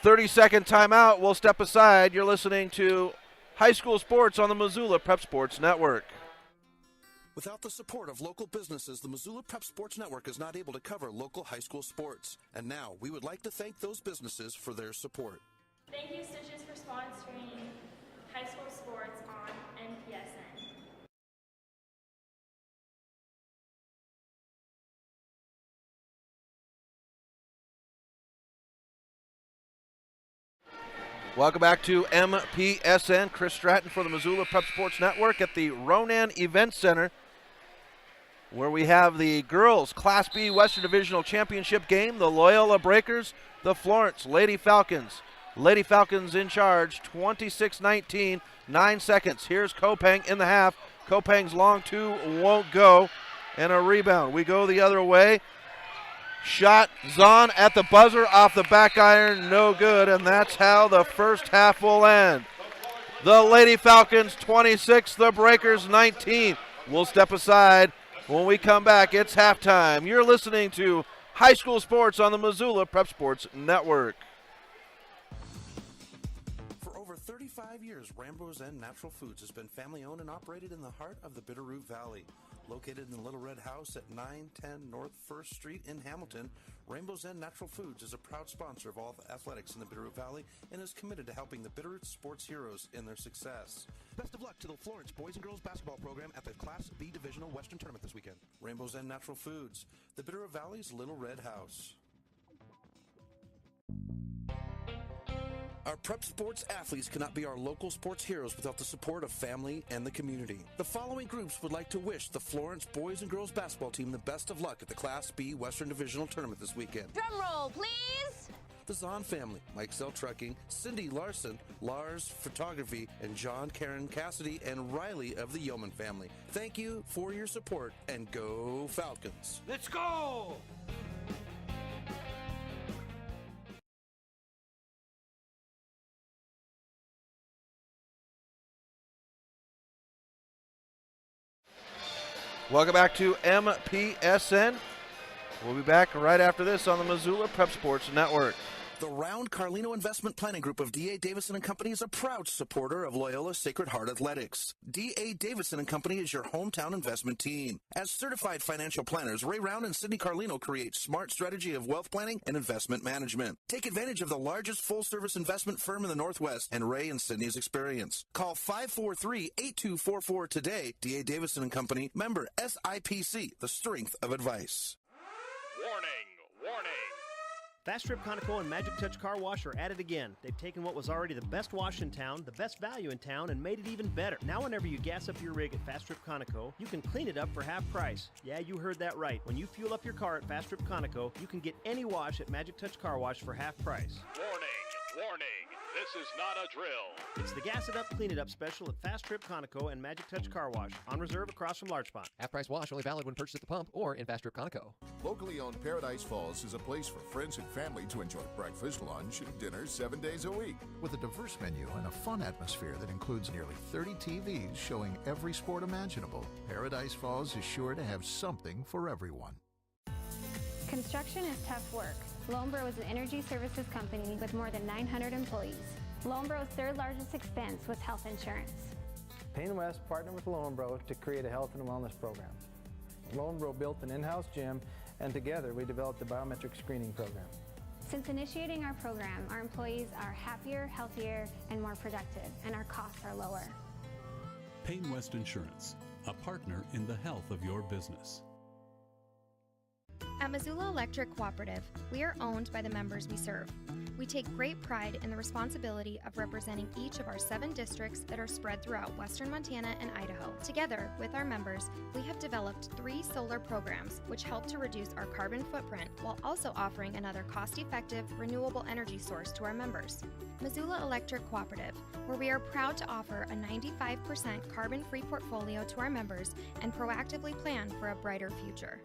30-second timeout. We'll step aside. You're listening to High School Sports on the Missoula Prep Sports Network. Without the support of local businesses, the Missoula Prep Sports Network is not able to cover local high school sports. And now, we would like to thank those businesses for their support. Thank you, Stitches, for sponsoring high school sports on MPSN. Welcome back to MPSN. Chris Stratton for the Missoula Prep Sports Network at the Ronan Event Center, where we have the girls Class B Western Divisional Championship game. The Loyola Breakers, the Florence Lady Falcons. Lady Falcons in charge, 26-19, 9 seconds. Here's Kopeng in the half. Kopang's long two won't go, and a rebound. We go the other way. Shot, Zahn at the buzzer off the back iron, no good, and that's how the first half will end. The Lady Falcons 26, the Breakers 19. We'll step aside. When we come back, it's halftime. You're listening to High School Sports on the Missoula Prep Sports Network. For over 35 years, Rainbow's End Natural Foods has been family-owned and operated in the heart of the Bitterroot Valley. Located in the Little Red House at 910 North 1st Street in Hamilton, Rainbow's End Natural Foods is a proud sponsor of all athletics in the Bitterroot Valley and is committed to helping the Bitterroot sports heroes in their success. Best of luck to the Florence boys and girls basketball program at the Class B Divisional Western Tournament this weekend. Rainbow's End Natural Foods, the Bitterroot Valley's Little Red House. Our prep sports athletes cannot be our local sports heroes without the support of family and the community. The following groups would like to wish the Florence boys and girls basketball team the best of luck at the Class B Western Divisional Tournament this weekend. Drum roll, please! The Zahn family, Mike Zell Trucking, Cindy Larson, Lars Photography, and John, Karen Cassidy, and Riley of the Yeoman family. Thank you for your support, and go Falcons! Let's go! Welcome back to MPSN. We'll be back right after this on the Missoula Prep Sports Network. The Round Carlino Investment Planning Group of D.A. Davison & Company is a proud supporter of Loyola Sacred Heart Athletics. D.A. Davison & Company is your hometown investment team. As certified financial planners, Ray Round and Sidney Carlino create smart strategy of wealth planning and investment management. Take advantage of the largest full-service investment firm in the Northwest and Ray and Sidney's experience. Call 543-8244 today. D.A. Davison & Company, member SIPC, the strength of advice. Warning! Fast Trip Conoco and Magic Touch Car Wash are at it again. They've taken what was already the best wash in town, the best value in town, and made it even better. Now whenever you gas up your rig at Fast Trip Conoco, you can clean it up for half price. Yeah, you heard that right. When you fuel up your car at Fast Trip Conoco, you can get any wash at Magic Touch Car Wash for half price. Warning! This is not a drill. It's the Gas It Up, Clean It Up special at Fast Trip Conoco and Magic Touch Car Wash, on reserve across from Larchmont. Half-price wash only valid when purchased at the pump or in Fast Trip Conoco. Locally owned Paradise Falls is a place for friends and family to enjoy breakfast, lunch, and dinner 7 days a week. With a diverse menu and a fun atmosphere that includes nearly 30 TVs showing every sport imaginable, Paradise Falls is sure to have something for everyone. Construction is tough work. Lonebro is an energy services company with more than 900 employees. Lonebro's third largest expense was health insurance. Payne West partnered with Lonebro to create a health and wellness program. Lonebro built an in-house gym, and together we developed a biometric screening program. Since initiating our program, our employees are happier, healthier, and more productive, and our costs are lower. Payne West Insurance, a partner in the health of your business. At Missoula Electric Cooperative, we are owned by the members we serve. We take great pride in the responsibility of representing each of our 7 districts that are spread throughout western Montana and Idaho. Together with our members, we have developed 3 solar programs which help to reduce our carbon footprint while also offering another cost-effective, renewable energy source to our members. Missoula Electric Cooperative, where we are proud to offer a 95% carbon-free portfolio to our members and proactively plan for a brighter future.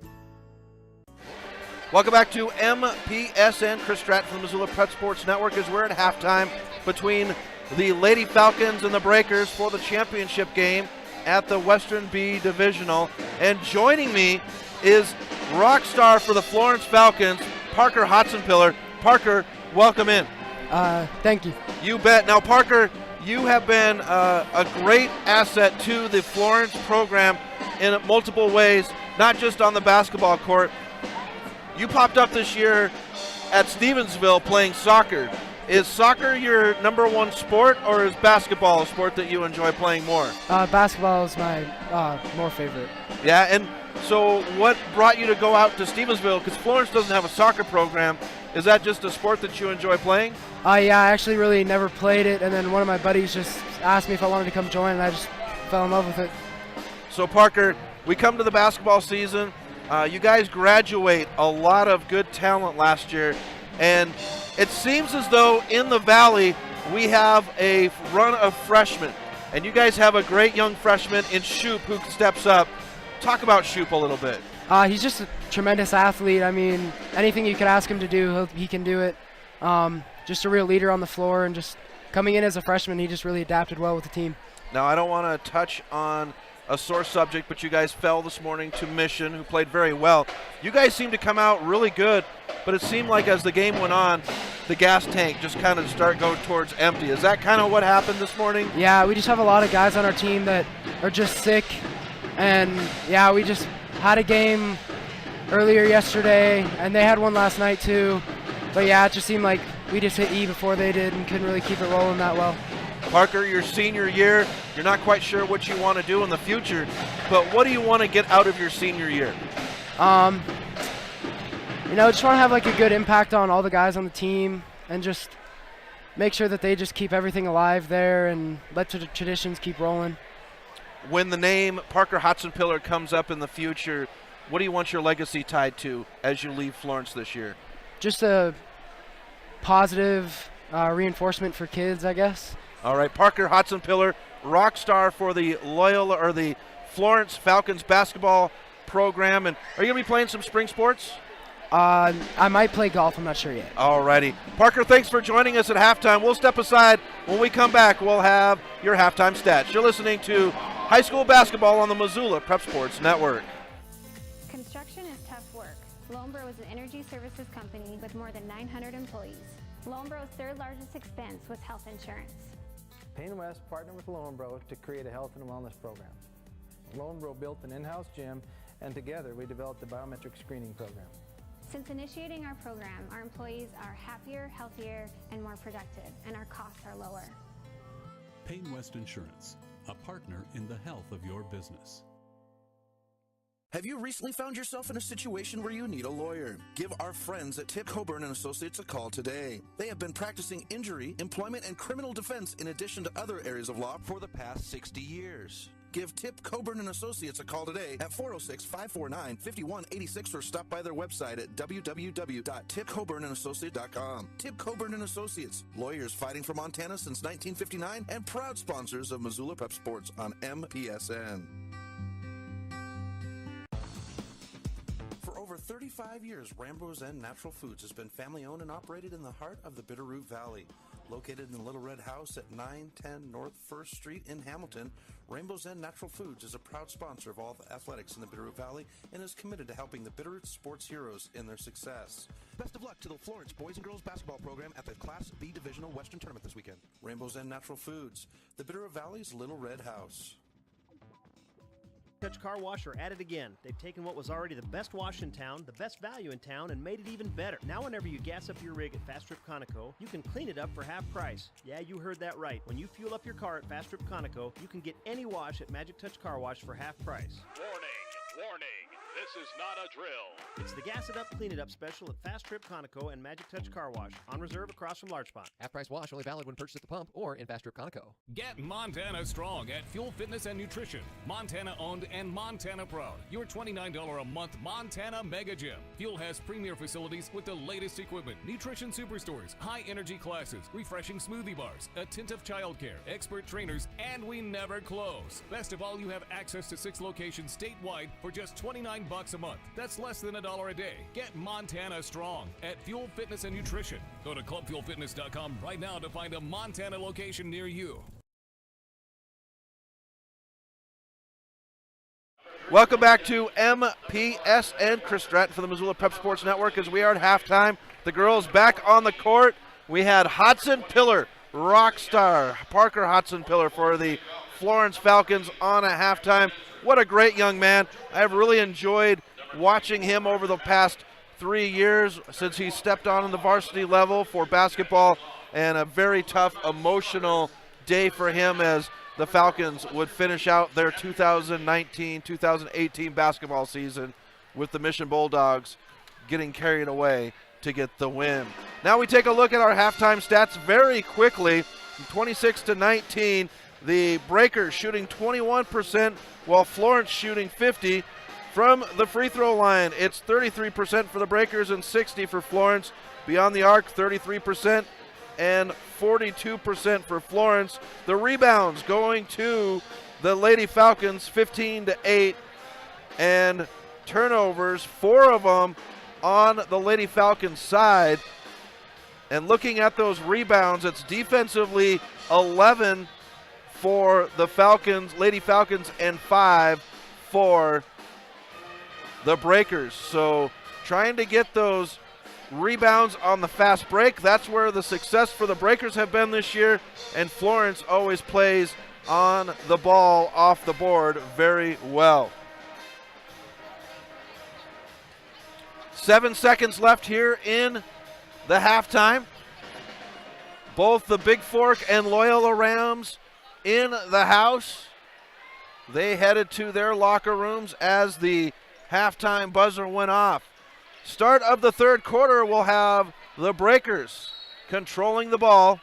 Welcome back to MPSN. Chris Stratton from the Missoula Prep Sports Network as we're at halftime between the Lady Falcons and the Breakers for the championship game at the Western B Divisional. And joining me is rock star for the Florence Falcons, Parker Hotzenpiller. Parker, welcome in. Thank you. You bet. Now, Parker, you have been a great asset to the Florence program in multiple ways, not just on the basketball court. You popped up this year at Stevensville playing soccer. Is soccer your number one sport, or is basketball a sport that you enjoy playing more? Basketball is my more favorite. Yeah, and so what brought you to go out to Stevensville? Because Florence doesn't have a soccer program. Is that just a sport that you enjoy playing? Yeah, I actually really never played it, and then one of my buddies just asked me if I wanted to come join, and I just fell in love with it. So Parker, we come to the basketball season. You guys graduate a lot of good talent last year, and it seems as though in the Valley we have a run of freshmen. and you guys have a great young freshman in Shoop who steps up. Talk about Shoop a little bit. He's just a tremendous athlete. I mean, anything you could ask him to do, he can do it. Just a real leader on the floor, and just coming in as a freshman, he just really adapted well with the team. Now, I don't want to touch on a sore subject, but you guys fell this morning to Mission, who played very well. You guys seemed to come out really good, but it seemed like as the game went on, the gas tank just kind of started going towards empty. Is that kind of what happened this morning? Yeah, we just have a lot of guys on our team that are just sick, and yeah, we just had a game earlier yesterday, and they had one last night too. But yeah, it just seemed like we just hit E before they did and couldn't really keep it rolling that well. Parker, your senior year, you're not quite sure what you want to do in the future, but what do you want to get out of your senior year? You know, just want to have like a good impact on all the guys on the team and just make sure that they just keep everything alive there and let the traditions keep rolling. When the name Parker Hodson-Pillar comes up in the future, what do you want your legacy tied to as you leave Florence this year? Just a positive reinforcement for kids, I guess. All right, Parker Hodson-Pillar, rock star for the Loyola or the Florence Falcons basketball program. And are you going to be playing some spring sports? I might play golf. I'm not sure yet. All righty. Parker, thanks for joining us at halftime. We'll step aside. When we come back, we'll have your halftime stats. You're listening to high school basketball on the Missoula Prep Sports Network. Construction is tough work. Lonebro is an energy services company with more than 900 employees. Lonebro's third largest expense was health insurance. Payne West partnered with Lonebro to create a health and wellness program. Lonebro built an in-house gym, and together we developed a biometric screening program. Since initiating our program, our employees are happier, healthier, and more productive, and our costs are lower. Payne West Insurance, a partner in the health of your business. Have you recently found yourself in a situation where you need a lawyer? Give our friends at Tip Coburn & Associates a call today. They have been practicing injury, employment, and criminal defense in addition to other areas of law for the past 60 years. Give Tip Coburn & Associates a call today at 406-549-5186 or stop by their website at www.tipcoburnandassociates.com. Tip Coburn & Associates, lawyers fighting for Montana since 1959 and proud sponsors of Missoula Prep Sports on MPSN. For over 35 years, Rainbow's End Natural Foods has been family-owned and operated in the heart of the Bitterroot Valley. Located in the Little Red House at 910 North 1st Street in Hamilton, Rainbow's End Natural Foods is a proud sponsor of all the athletics in the Bitterroot Valley and is committed to helping the Bitterroot sports heroes in their success. Best of luck to the Florence boys and girls basketball program at the Class B Divisional Western Tournament this weekend. Rainbow's End Natural Foods, the Bitterroot Valley's Little Red House. Touch Car Wash are at it again. They've taken what was already the best wash in town, the best value in town, and made it even better. Now whenever you gas up your rig at Fast Trip Conoco, you can clean it up for half price. Yeah, you heard that right. When you fuel up your car at Fast Trip Conoco, you can get any wash at Magic Touch Car Wash for half price. Warning, this is not a drill. It's the Gas It Up, Clean It Up special at Fast Trip Conoco and Magic Touch Car Wash, on reserve across from Large Pond. Half-price wash only valid when purchased at the pump or in Fast Trip Conoco. Get Montana strong at Fuel Fitness and Nutrition. Montana owned and Montana proud. Your $29 a month Montana Mega Gym. Fuel has premier facilities with the latest equipment, nutrition superstores, high energy classes, refreshing smoothie bars, attentive childcare, expert trainers, and we never close. Best of all, you have access to 6 locations statewide for just $29 a month. That's less than $1 a day. Get Montana strong at Fuel Fitness and Nutrition. Go to clubfuelfitness.com right now to find a Montana location near you. Welcome back to MPSN. Chris Stratton for the Missoula Prep Sports Network as we are at halftime. The girls back on the court. We had Hodson-Pillar, rock star Parker Hodson-Pillar for the Florence Falcons on at halftime. What a great young man. I've really enjoyed watching him over the past 3 years since he stepped on the varsity level for basketball, and a very tough, emotional day for him as the Falcons would finish out their 2019-2018 basketball season with the Mission Bulldogs getting carried away to get the win. Now we take a look at our halftime stats very quickly. From 26-19, the Breakers shooting 21%, while Florence shooting 50%. From the free throw line, it's 33% for the Breakers and 60% for Florence. Beyond the arc, 33%. and 42% for Florence. The rebounds going to the Lady Falcons, 15-8, and turnovers, 4 of them on the Lady Falcons side. And looking at those rebounds, it's defensively 11 for the Falcons, Lady Falcons, and 5 for the Breakers. So trying to get those rebounds on the fast break, that's where the success for the Breakers have been this year, and Florence always plays on the ball off the board very well. 7 seconds left here in the halftime. Both the Big Fork and Loyola Rams in the house. They headed to their locker rooms as the halftime buzzer went off. Start of the third quarter, we'll have the Breakers controlling the ball.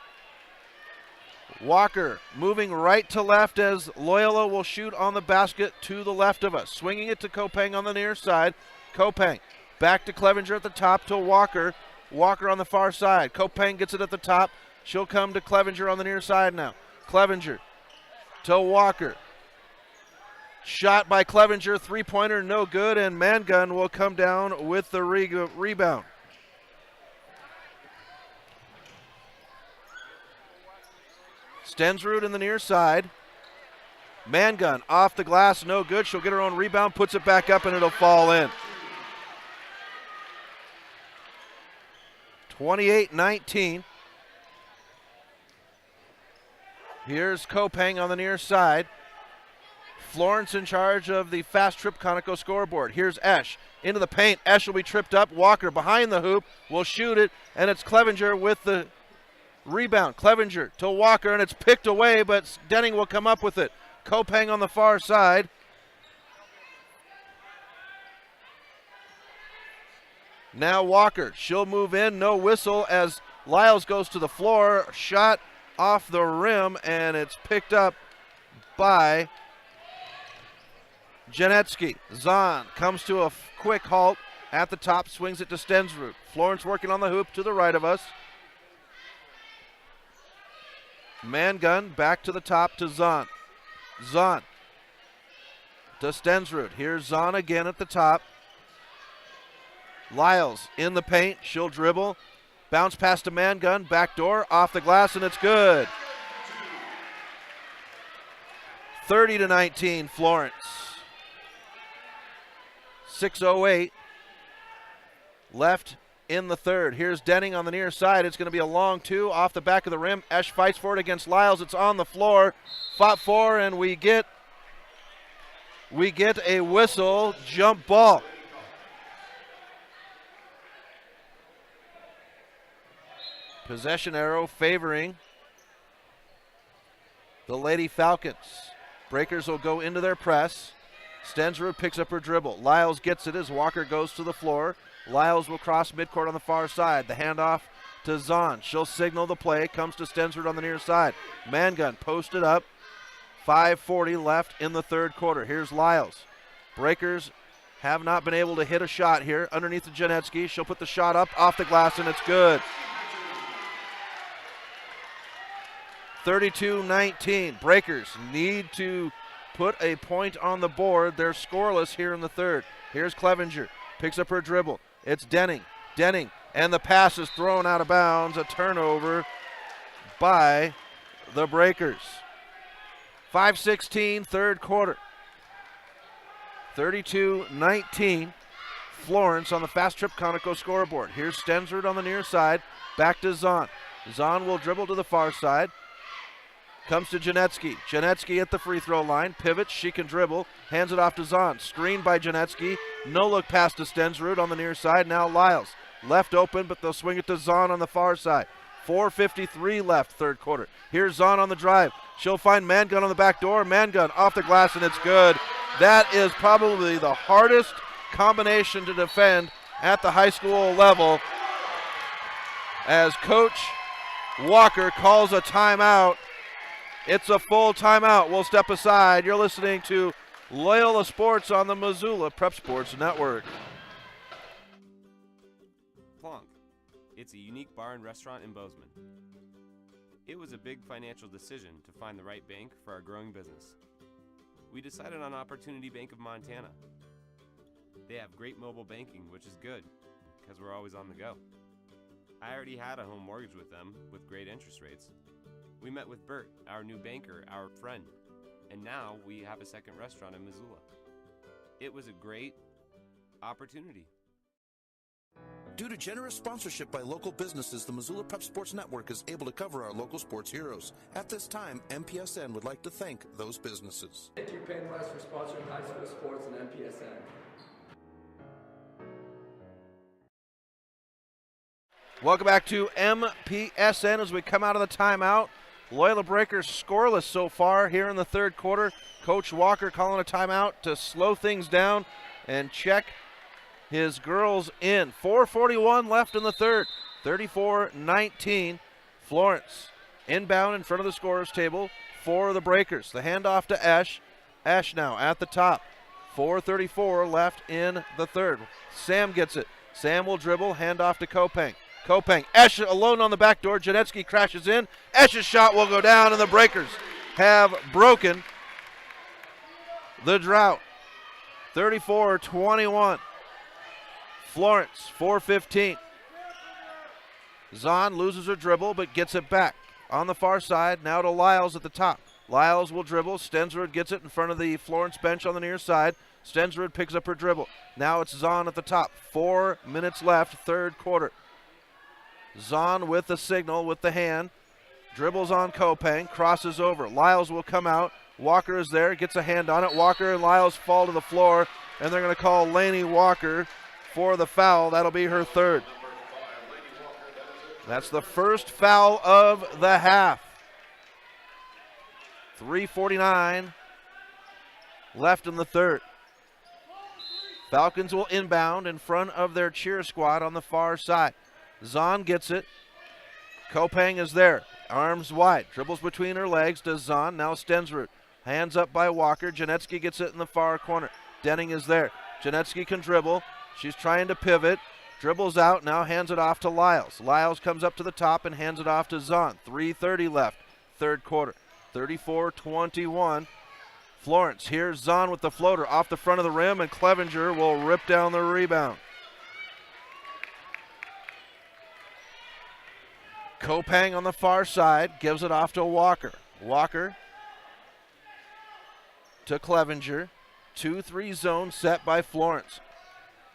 Walker moving right to left as Loyola will shoot on the basket to the left of us. Swinging it to Kopang on the near side. Kopang back to Clevenger at the top to Walker. Walker on the far side. Kopang gets it at the top. She'll come to Clevenger on the near side now. Clevenger to Walker. Shot by Clevenger, three-pointer, no good, and Mangun will come down with the rebound. Stensrud in the near side. Mangun off the glass, no good. She'll get her own rebound, puts it back up, and it'll fall in. 28-19. Here's Kopang on the near side. Florence in charge of the Fast Trip Conoco scoreboard. Here's Esch into the paint. Esch will be tripped up. Walker behind the hoop will shoot it, and it's Clevenger with the rebound. Clevenger to Walker, and it's picked away, but Denning will come up with it. Kopang on the far side. Now Walker, she'll move in, no whistle as Lyles goes to the floor. Shot off the rim, and it's picked up by Janetsky. Zahn comes to a quick halt at the top, swings it to Stensrud. Florence working on the hoop to the right of us. Mangun back to the top to Zahn. Zahn to Stensrud. Here's Zahn again at the top. Lyles in the paint. She'll dribble. Bounce pass to Mangun. Back door off the glass, and it's good. 30-19 Florence. 6:08 left in the third. Here's Denning on the near side. It's going to be a long two off the back of the rim. Esch fights for it against Lyles. It's on the floor. Fought for, and we get a whistle. Jump ball. Possession arrow favoring the Lady Falcons. Breakers will go into their press. Stensrud picks up her dribble. Lyles gets it as Walker goes to the floor. Lyles will cross midcourt on the far side. The handoff to Zahn. She'll signal the play. Comes to Stensrud on the near side. Mangun posted up. 5:40 left in the third quarter. Here's Lyles. Breakers have not been able to hit a shot here. Underneath the Janetsky. She'll put the shot up off the glass, and it's good. 32-19. Breakers need to put a point on the board. They're scoreless here in the third. Here's Clevenger. Picks up her dribble. It's Denning. Denning. And the pass is thrown out of bounds. A turnover by the Breakers. 5:16, third quarter. 32-19. Florence on the Fast Trip Conoco scoreboard. Here's Stensrud on the near side. Back to Zahn. Zahn will dribble to the far side. Comes to Janetsky. Janetsky at the free throw line. Pivots. She can dribble. Hands it off to Zahn. Screened by Janetsky. No look pass to Stensrud on the near side. Now Lyles. Left open, but they'll swing it to Zahn on the far side. 4:53 left, third quarter. Here's Zahn on the drive. She'll find Mangun on the back door. Mangun off the glass, and it's good. That is probably the hardest combination to defend at the high school level, as Coach Walker calls a timeout. It's a full timeout. We'll step aside. You're listening to Loyola Sports on the Missoula Prep Sports Network. Plonk. It's a unique bar and restaurant in Bozeman. It was a big financial decision to find the right bank for our growing business. We decided on Opportunity Bank of Montana. They have great mobile banking, which is good, because we're always on the go. I already had a home mortgage with them, with great interest rates. We met with Bert, our new banker, our friend, and now we have a second restaurant in Missoula. It was a great opportunity. Due to generous sponsorship by local businesses, the Missoula Prep Sports Network is able to cover our local sports heroes. At this time, MPSN would like to thank those businesses. Thank you, Penn West, for sponsoring high school sports and MPSN. Welcome back to MPSN as we come out of the timeout. Loyola Breakers scoreless so far here in the third quarter. Coach Walker calling a timeout to slow things down and check his girls in. 4:41 left in the third. 34-19. Florence inbound in front of the scorer's table for the Breakers. The handoff to Esch. Esch now at the top. 4:34 left in the third. Sam gets it. Sam will dribble. Handoff to Kopang. Kopang. Esch alone on the back door. Janetsky crashes in. Esch's shot will go down, and the Breakers have broken the drought. 34-21. Florence, 4:15. Zahn loses her dribble but gets it back. On the far side, now to Lyles at the top. Lyles will dribble. Stensrud gets it in front of the Florence bench on the near side. Stensrud picks up her dribble. Now it's Zahn at the top. 4 minutes left, third quarter. Zahn with the signal with the hand. Dribbles on Kopang, crosses over. Lyles will come out. Walker is there, gets a hand on it. Walker and Lyles fall to the floor, and they're going to call Lainey Walker for the foul. That'll be her third. That's the first foul of the half. 3:49 left in the third. Falcons will inbound in front of their cheer squad on the far side. Zahn gets it. Kopang is there. Arms wide. Dribbles between her legs to Zahn. Now Stensrud. Hands up by Walker. Janetsky gets it in the far corner. Denning is there. Janetsky can dribble. She's trying to pivot. Dribbles out. Now hands it off to Lyles. Lyles comes up to the top and hands it off to Zahn. 3:30 left. Third quarter. 34-21. Florence. Here's Zahn with the floater off the front of the rim, and Clevenger will rip down the rebound. Kopang on the far side gives it off to Walker. Walker to Clevenger. 2-3 zone set by Florence.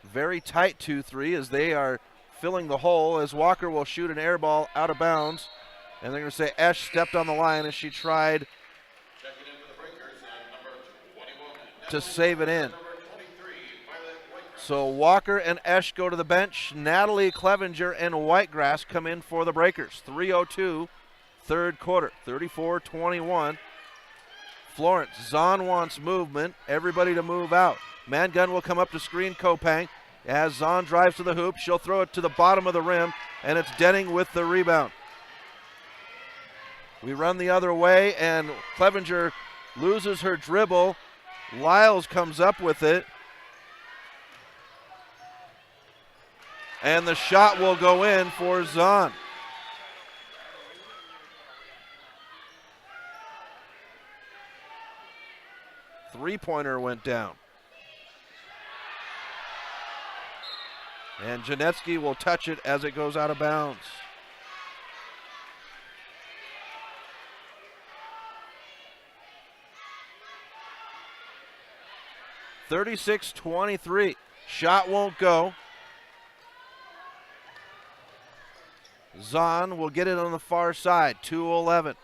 Very tight 2-3 as they are filling the hole, as Walker will shoot an air ball out of bounds. And they're going to say Esch stepped on the line as she tried to save it in. So Walker and Esch go to the bench. Natalie Clevenger and Whitegrass come in for the Breakers. 3:02, third quarter, 34-21. Florence, Zahn wants movement. Everybody to move out. Mangun will come up to screen Kopang. As Zahn drives to the hoop, she'll throw it to the bottom of the rim, and it's Denning with the rebound. We run the other way, and Clevenger loses her dribble. Lyles comes up with it. And the shot will go in for Zahn. Three-pointer went down. And Janetsky will touch it as it goes out of bounds. (36-23). Shot won't go. Zahn will get it on the far side. 2:11.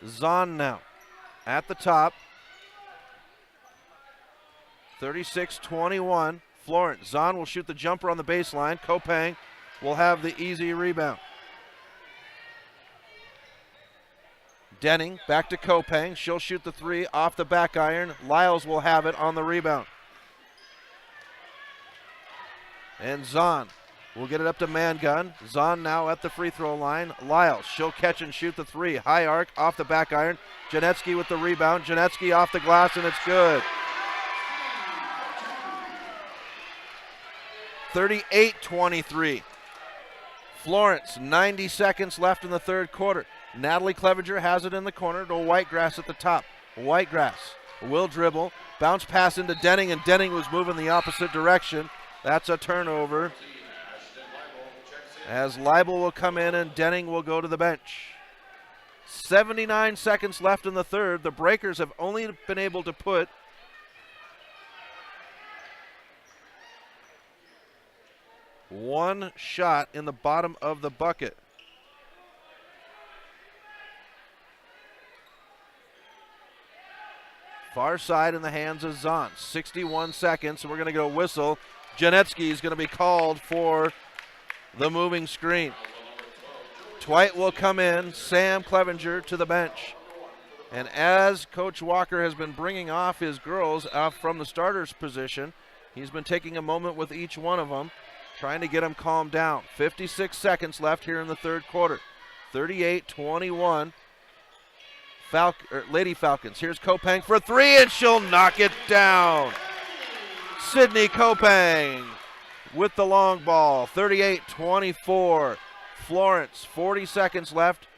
Zahn now at the top. 36-21. Florence. Zahn will shoot the jumper on the baseline. Kopang will have the easy rebound. Denning back to Kopang. She'll shoot the three off the back iron. Lyles will have it on the rebound. And Zahn will get it up to Mangun. Zahn now at the free throw line. Lyles, she'll catch and shoot the three. High arc off the back iron. Janetsky with the rebound. Janetsky off the glass, and it's good. 38-23. Florence, 90 seconds left in the third quarter. Natalie Clevenger has it in the corner to Whitegrass at the top. Whitegrass will dribble, bounce pass into Denning, and Denning was moving the opposite direction. That's a turnover. As Leibel will come in and Denning will go to the bench. 79 seconds left in the third. The Breakers have only been able to put one shot in the bottom of the bucket. Far side in the hands of Zahn. 61 seconds, and we're going to get a whistle. Janetsky is going to be called for the moving screen. Dwight will come in, Sam Clevenger to the bench. And as Coach Walker has been bringing off his girls from the starters position, he's been taking a moment with each one of them, trying to get them calmed down. 56 seconds left here in the third quarter. 38-21. Lady Falcons. Here's Kopang for three, and she'll knock it down. Sydney Kopang with the long ball. 38-24. Florence, 40 seconds left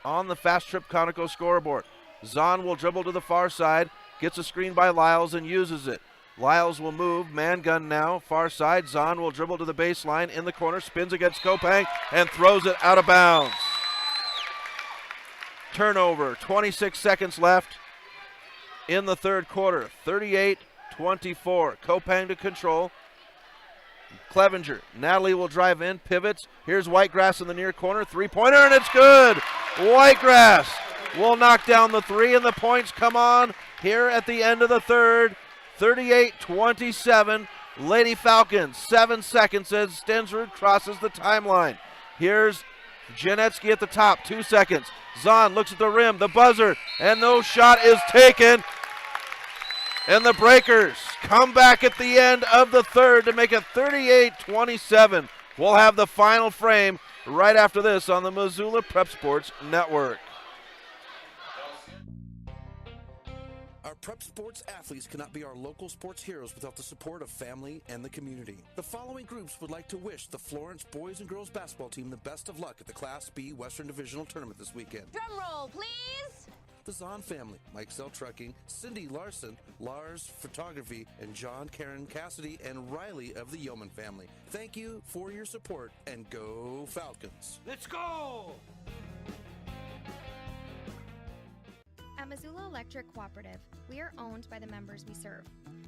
on the Fast Trip Conoco scoreboard. Zahn will dribble to the far side, gets a screen by Lyles and uses it. Lyles will move, man gun now, far side. Zahn will dribble to the baseline in the corner, spins against Kopang and throws it out of bounds. Turnover, 26 seconds left in the third quarter. 38-24, Kopang to control. Clevenger, Natalie will drive in, pivots. Here's Whitegrass in the near corner, three-pointer, and it's good. Whitegrass will knock down the three, and the points come on here at the end of the third. 38-27, Lady Falcons, 7 seconds as Stensrud crosses the timeline. Here's Janetsky at the top, 2 seconds. Zahn looks at the rim, the buzzer, and no shot is taken. And the Breakers come back at the end of the third to make it 38-27. We'll have the final frame right after this on the Missoula Prep Sports Network. Our prep sports athletes cannot be our local sports heroes without the support of family and the community. The following groups would like to wish the Florence boys and girls basketball team the best of luck at the Class B Western Divisional Tournament this weekend. Drum roll, please! The Zahn family, Mike Zell Trucking, Cindy Larson, Lars Photography, and John, Karen Cassidy, and Riley of the Yeoman family. Thank you for your support, and go Falcons! Let's go! At Missoula Electric Cooperative, we are owned by the members we serve.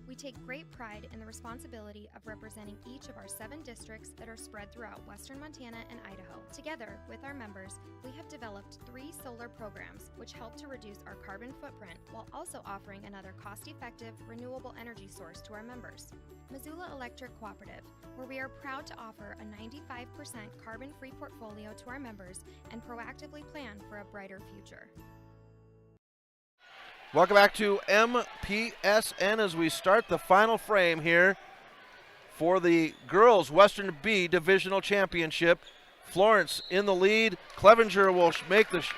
We take great pride in the responsibility of representing each of our 7 districts that are spread throughout western Montana and Idaho. Together with our members, we have developed 3 solar programs which help to reduce our carbon footprint while also offering another cost-effective, renewable energy source to our members. Missoula Electric Cooperative, where we are proud to offer a 95% carbon-free portfolio to our members and proactively plan for a brighter future. Welcome back to MPSN as we start the final frame here for the girls Western B Divisional Championship. Florence in the lead. Clevenger will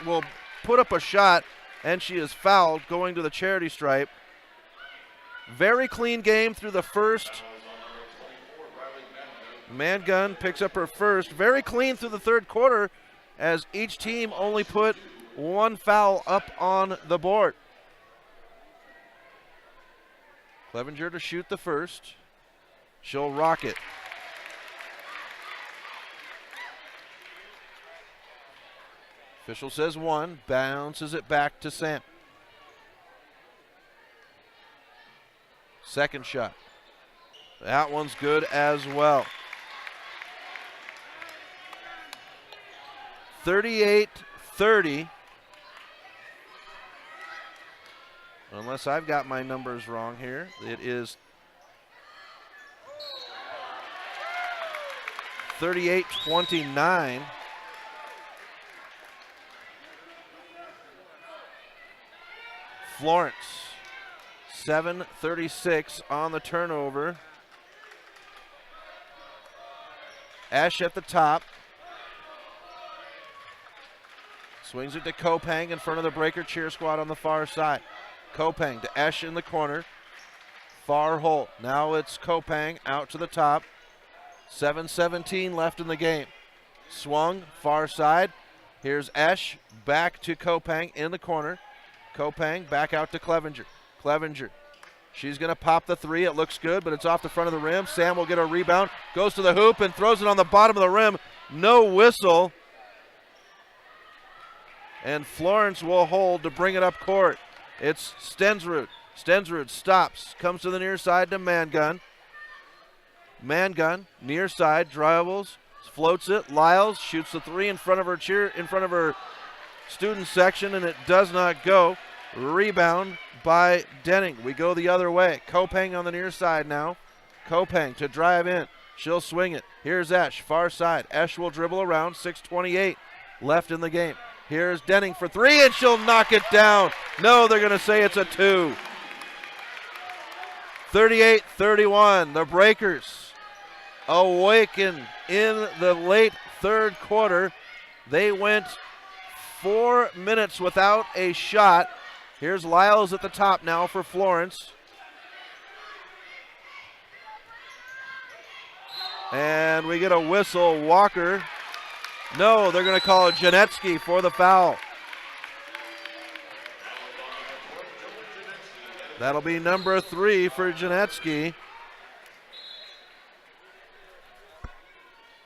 will put up a shot, and she is fouled going to the charity stripe. Very clean game through the first. Mangun picks up her first. Very clean through the third quarter as each team only put 1 foul up on the board. Clevenger to shoot the first. She'll rock it. Official says 1, bounces it back to Sam. Second shot. That one's good as well. 38-30. Unless I've got my numbers wrong here. It is 38-29. Florence, 7:36 on the turnover. Ash at the top. Swings it to Kopang in front of the Breaker cheer squad on the far side. Kopang to Esch in the corner. Far hole. Now it's Kopang out to the top. 7:17 left in the game. Swung far side. Here's Esch back to Kopang in the corner. Kopang back out to Clevenger. Clevenger. She's going to pop the three. It looks good, but it's off the front of the rim. Sam will get a rebound. Goes to the hoop and throws it on the bottom of the rim. No whistle. And Florence will hold to bring it up court. It's Stensrud. Stensrud stops. Comes to the near side to Mangun. Mangun, near side, dribbles. Floats it. Lyles shoots the three in front of her student section, and it does not go. Rebound by Denning. We go the other way. Kopang on the near side now. Kopang to drive in. She'll swing it. Here's Esch, far side. Esch will dribble around. 6:28 left in the game. Here's Denning for three, and she'll knock it down. No, they're going to say it's a two. 38-31. The Breakers awaken in the late third quarter. They went 4 minutes without a shot. Here's Lyles at the top now for Florence. And we get a whistle. Walker. No, they're going to call Janetsky for the foul. That'll be number 3 for Janetsky.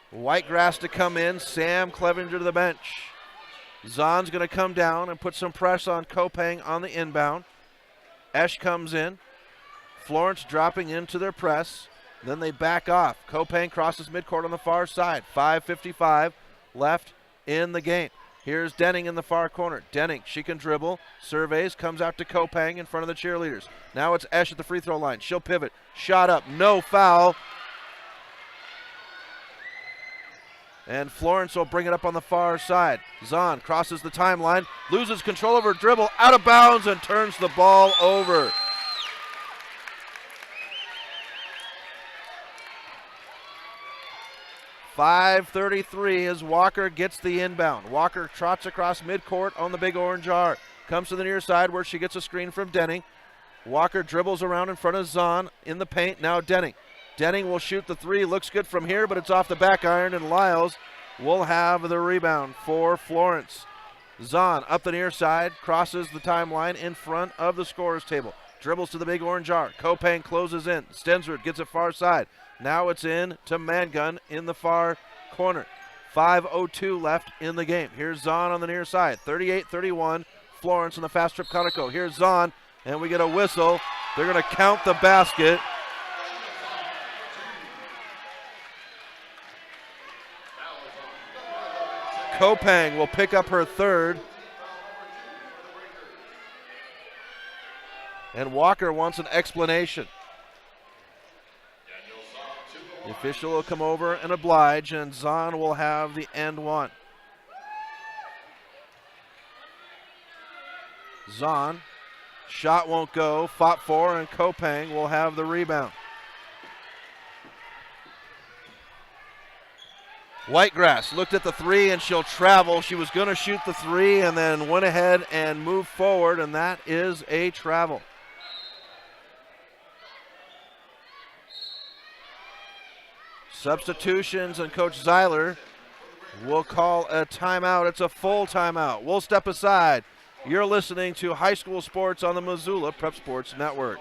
Whitegrass to come in. Sam Clevenger to the bench. Zahn's going to come down and put some press on Kopang on the inbound. Esch comes in. Florence dropping into their press. Then they back off. Kopang crosses midcourt on the far side. 5:55 left in the game. Here's Denning in the far corner. Denning, she can dribble. Surveys, comes out to Kopang in front of the cheerleaders. Now it's Esch at the free throw line. She'll pivot. Shot up. No foul. And Florence will bring it up on the far side. Zahn crosses the timeline, loses control of her dribble, out of bounds, and turns the ball over. .533 as Walker gets the inbound. Walker trots across midcourt on the big orange R. Comes to the near side where she gets a screen from Denning. Walker dribbles around in front of Zahn in the paint. Now Denning. Denning will shoot the three. Looks good from here, but it's off the back iron, and Lyles will have the rebound for Florence. Zahn up the near side, crosses the timeline in front of the scorer's table. Dribbles to the big orange R. Kopang closes in. Stensrud gets it far side. Now it's in to Mangun in the far corner. 5:02 left in the game. Here's Zahn on the near side. 38-31. Florence on the fast trip Conoco. Here's Zahn, and we get a whistle. They're going to count the basket. Kopang will pick up her third. And Walker wants an explanation. The official will come over and oblige, and Zahn will have the end one. Zahn, shot won't go, fought for, and Kopang will have the rebound. Whitegrass looked at the three, and she'll travel. She was going to shoot the three and then went ahead and moved forward, and that is a travel. Substitutions, and Coach Zeiler will call a timeout. It's a full timeout. We'll step aside. You're listening to High School Sports on the Missoula Prep Sports Network.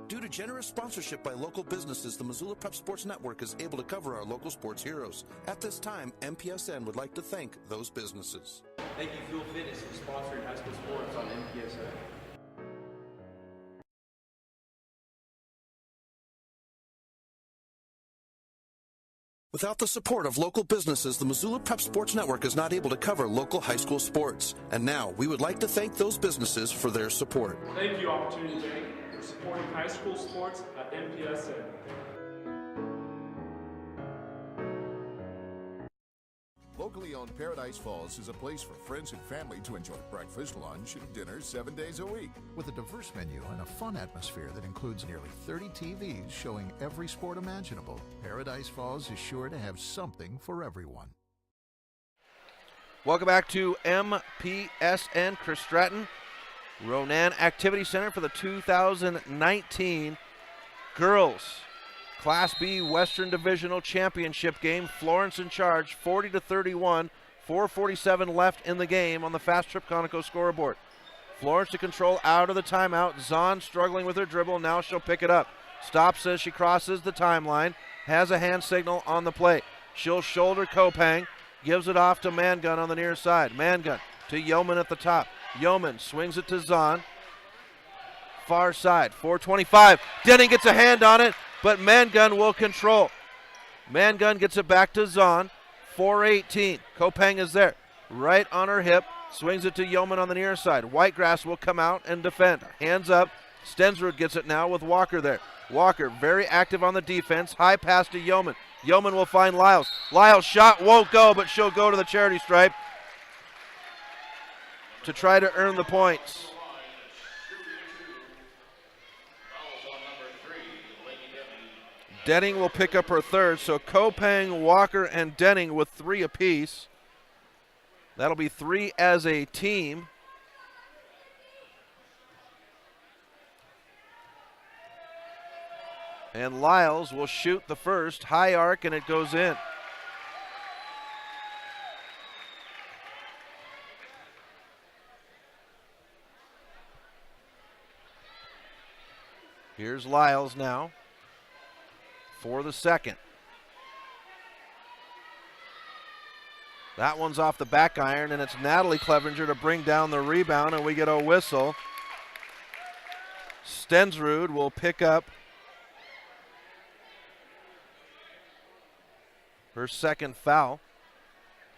Due to generous sponsorship by local businesses, the Missoula Prep Sports Network is able to cover our local sports heroes. At this time, MPSN would like to thank those businesses. Thank you, Fuel Fitness, for sponsoring high school sports on MPSN. Without the support of local businesses, the Missoula Prep Sports Network is not able to cover local high school sports. And now, we would like to thank those businesses for their support. Thank you, Opportunity Bank, for supporting high school sports at MPSN. Locally owned Paradise Falls is a place for friends and family to enjoy breakfast, lunch, and dinner 7 days a week. With a diverse menu and a fun atmosphere that includes nearly 30 TVs showing every sport imaginable, Paradise Falls is sure to have something for everyone. Welcome back to MPSN. Chris Stratton, Ronan Activity Center for the 2019 Girls Class B Western Divisional Championship game. Florence in charge, 40-31. 4:47 left in the game on the Fast Trip Conoco scoreboard. Florence to control out of the timeout. Zahn struggling with her dribble. Now she'll pick it up. Stops as she crosses the timeline. Has a hand signal on the play. She'll shoulder Kopang. Gives it off to Mangun on the near side. Mangun to Yeoman at the top. Yeoman swings it to Zahn. Far side, 4:25. Denning gets a hand on it, but Mangun will control. Mangun gets it back to Zahn. 4:18. Kopang is there. Right on her hip. Swings it to Yeoman on the near side. Whitegrass will come out and defend. Hands up. Stensrud gets it now with Walker there. Walker very active on the defense. High pass to Yeoman. Yeoman will find Lyles. Lyles' shot won't go, but she'll go to the charity stripe to try to earn the points. Denning will pick up her third, so Kopang, Walker, and Denning with 3 apiece. That'll be 3 as a team. And Lyles will shoot the first, high arc, and it goes in. Here's Lyles now for the second. That one's off the back iron, and it's Natalie Clevenger to bring down the rebound, and we get a whistle. Stensrud will pick up her second foul,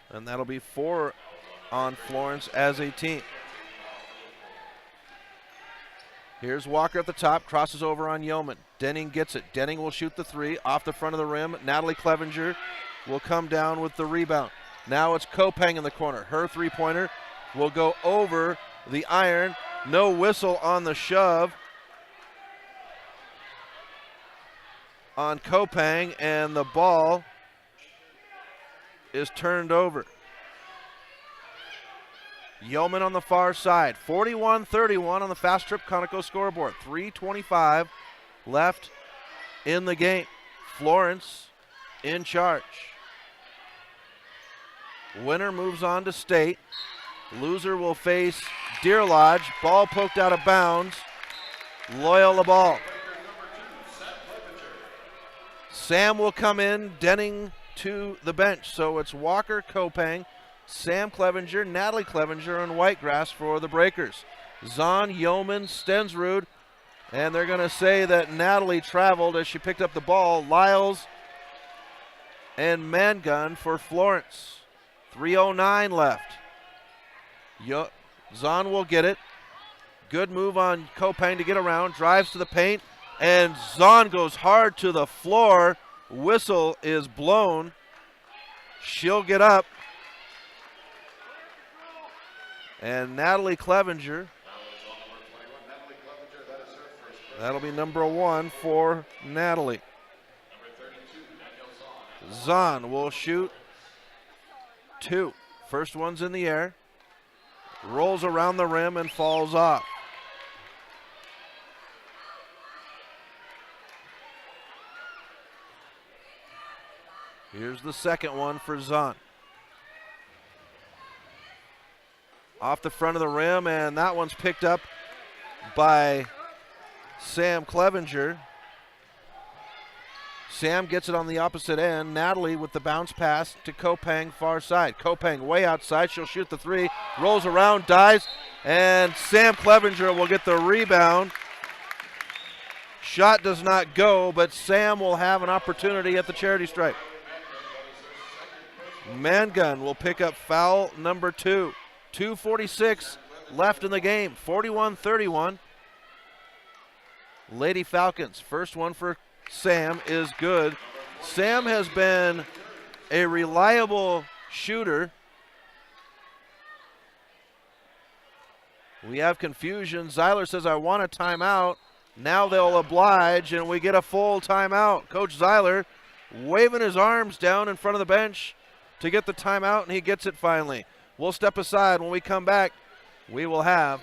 and that'll be 4 on Florence as a team. Here's Walker at the top, crosses over on Yeoman. Denning gets it. Denning will shoot the 3 off the front of the rim. Natalie Clevenger will come down with the rebound. Now it's Kopang in the corner. Her three-pointer will go over the iron. No whistle on the shove on Kopang, and the ball is turned over. Yeoman on the far side. 41-31 on the Fast Trip Conoco scoreboard. 3:25 left in the game. Florence in charge. Winner moves on to state. Loser will face Deer Lodge. Ball poked out of bounds. Loyola ball. Sam will come in. Denning to the bench. So it's Walker, Kopang, Sam Clevenger, Natalie Clevenger, and Whitegrass for the Breakers. Zahn, Yeoman, Stensrud, and they're going to say that Natalie traveled as she picked up the ball. Lyles and Mangun for Florence. 3:09 left. Zahn will get it. Good move on Kopang to get around. Drives to the paint, and Zahn goes hard to the floor. Whistle is blown. She'll get up. And Natalie Clevenger, that'll be number 1 for Natalie. Zahn will shoot 2. First one's in the air. Rolls around the rim and falls off. Here's the second one for Zahn. Off the front of the rim, and that one's picked up by Sam Clevenger. Sam gets it on the opposite end. Natalie with the bounce pass to Kopang far side. Kopang way outside. She'll shoot the 3. Rolls around, dives, and Sam Clevenger will get the rebound. Shot does not go, but Sam will have an opportunity at the charity stripe. Mangun will pick up foul number 2. 2:46 left in the game. 41-31. Lady Falcons. First one for Sam is good. Sam has been a reliable shooter. We have confusion. Zeiler says, I want a timeout. Now they'll oblige, and we get a full timeout. Coach Zeiler waving his arms down in front of the bench to get the timeout, and he gets it finally. We'll step aside. When we come back, we will have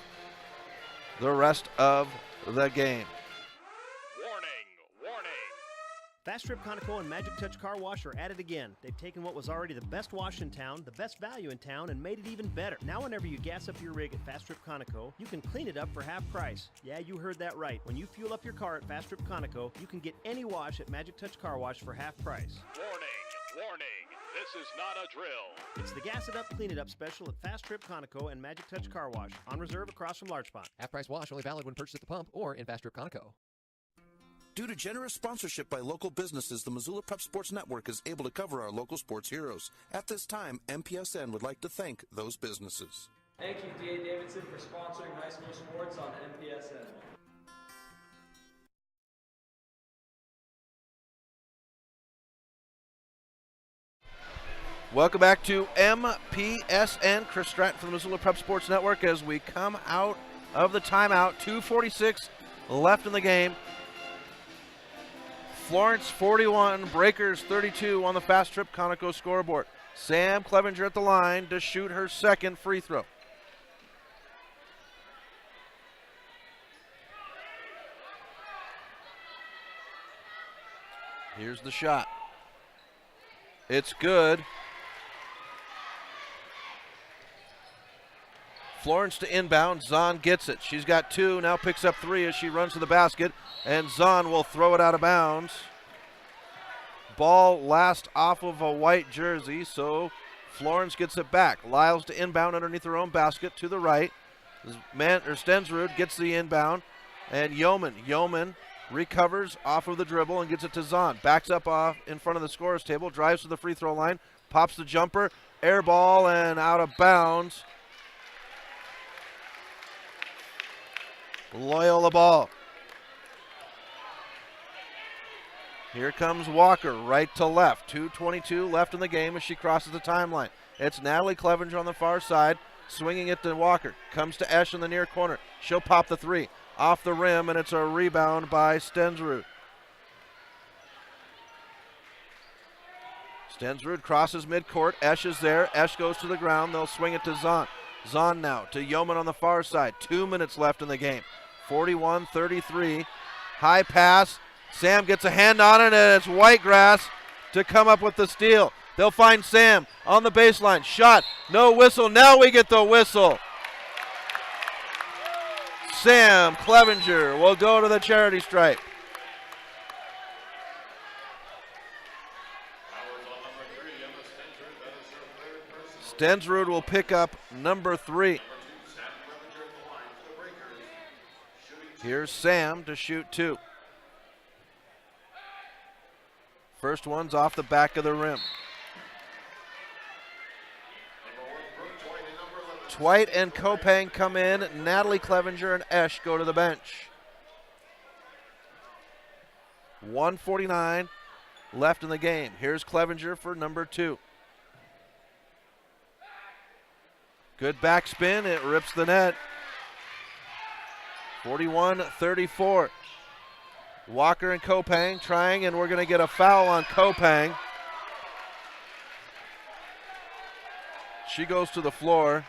the rest of the game. Fast Trip Conoco and Magic Touch Car Wash are at it again. They've taken what was already the best wash in town, the best value in town, and made it even better. Now whenever you gas up your rig at Fast Trip Conoco, you can clean it up for half price. Yeah, you heard that right. When you fuel up your car at Fast Trip Conoco, you can get any wash at Magic Touch Car Wash for half price. Warning, this is not a drill. It's the Gas It Up, Clean It Up special at Fast Trip Conoco and Magic Touch Car Wash, on reserve across from Large Pond. Half price wash only valid when purchased at the pump or in Fast Trip Conoco. Due to generous sponsorship by local businesses, the Missoula Prep Sports Network is able to cover our local sports heroes. At this time, MPSN would like to thank those businesses. Thank you, D.A. Davidson, for sponsoring high school sports on MPSN. Welcome back to MPSN. Chris Stratton from the Missoula Prep Sports Network as we come out of the timeout. 2:46 left in the game. Florence 41, Breakers 32 on the Fast Trip Conoco scoreboard. Sam Clevenger at the line to shoot her second free throw. Here's the shot. It's good. Florence to inbound. Zahn gets it. She's got two, now picks up three as she runs to the basket, and Zahn will throw it out of bounds. Ball last off of a white jersey, so Florence gets it back. Lyles to inbound underneath her own basket to the right. Stensrud gets the inbound, and Yeoman recovers off of the dribble and gets it to Zahn. Backs up off in front of the scorer's table, drives to the free throw line, pops the jumper, air ball, and out of bounds. Loyola ball. Here comes Walker, right to left. 2:22 left in the game as she crosses the timeline. It's Natalie Clevenger on the far side, swinging it to Walker. Comes to Esch in the near corner. She'll pop the three. Off the rim, and it's a rebound by Stensrud. Stensrud crosses midcourt. Esch is there. Esch goes to the ground. They'll swing it to Zahn. Zahn now to Yeoman on the far side. 2 minutes left in the game. 41-33. High pass. Sam gets a hand on it, and it's Whitegrass to come up with the steal. They'll find Sam on the baseline. Shot. No whistle. Now we get the whistle. Sam Clevenger will go to the charity stripe. Stensrud will pick up number 3. Here's Sam to shoot 2. First one's off the back of the rim. Twite and Kopang come in. Natalie Clevenger and Esch go to the bench. 1:49 left in the game. Here's Clevenger for number 2. Good backspin. It rips the net. 41-34. Walker and Kopang trying, and we're going to get a foul on Kopang. She goes to the floor.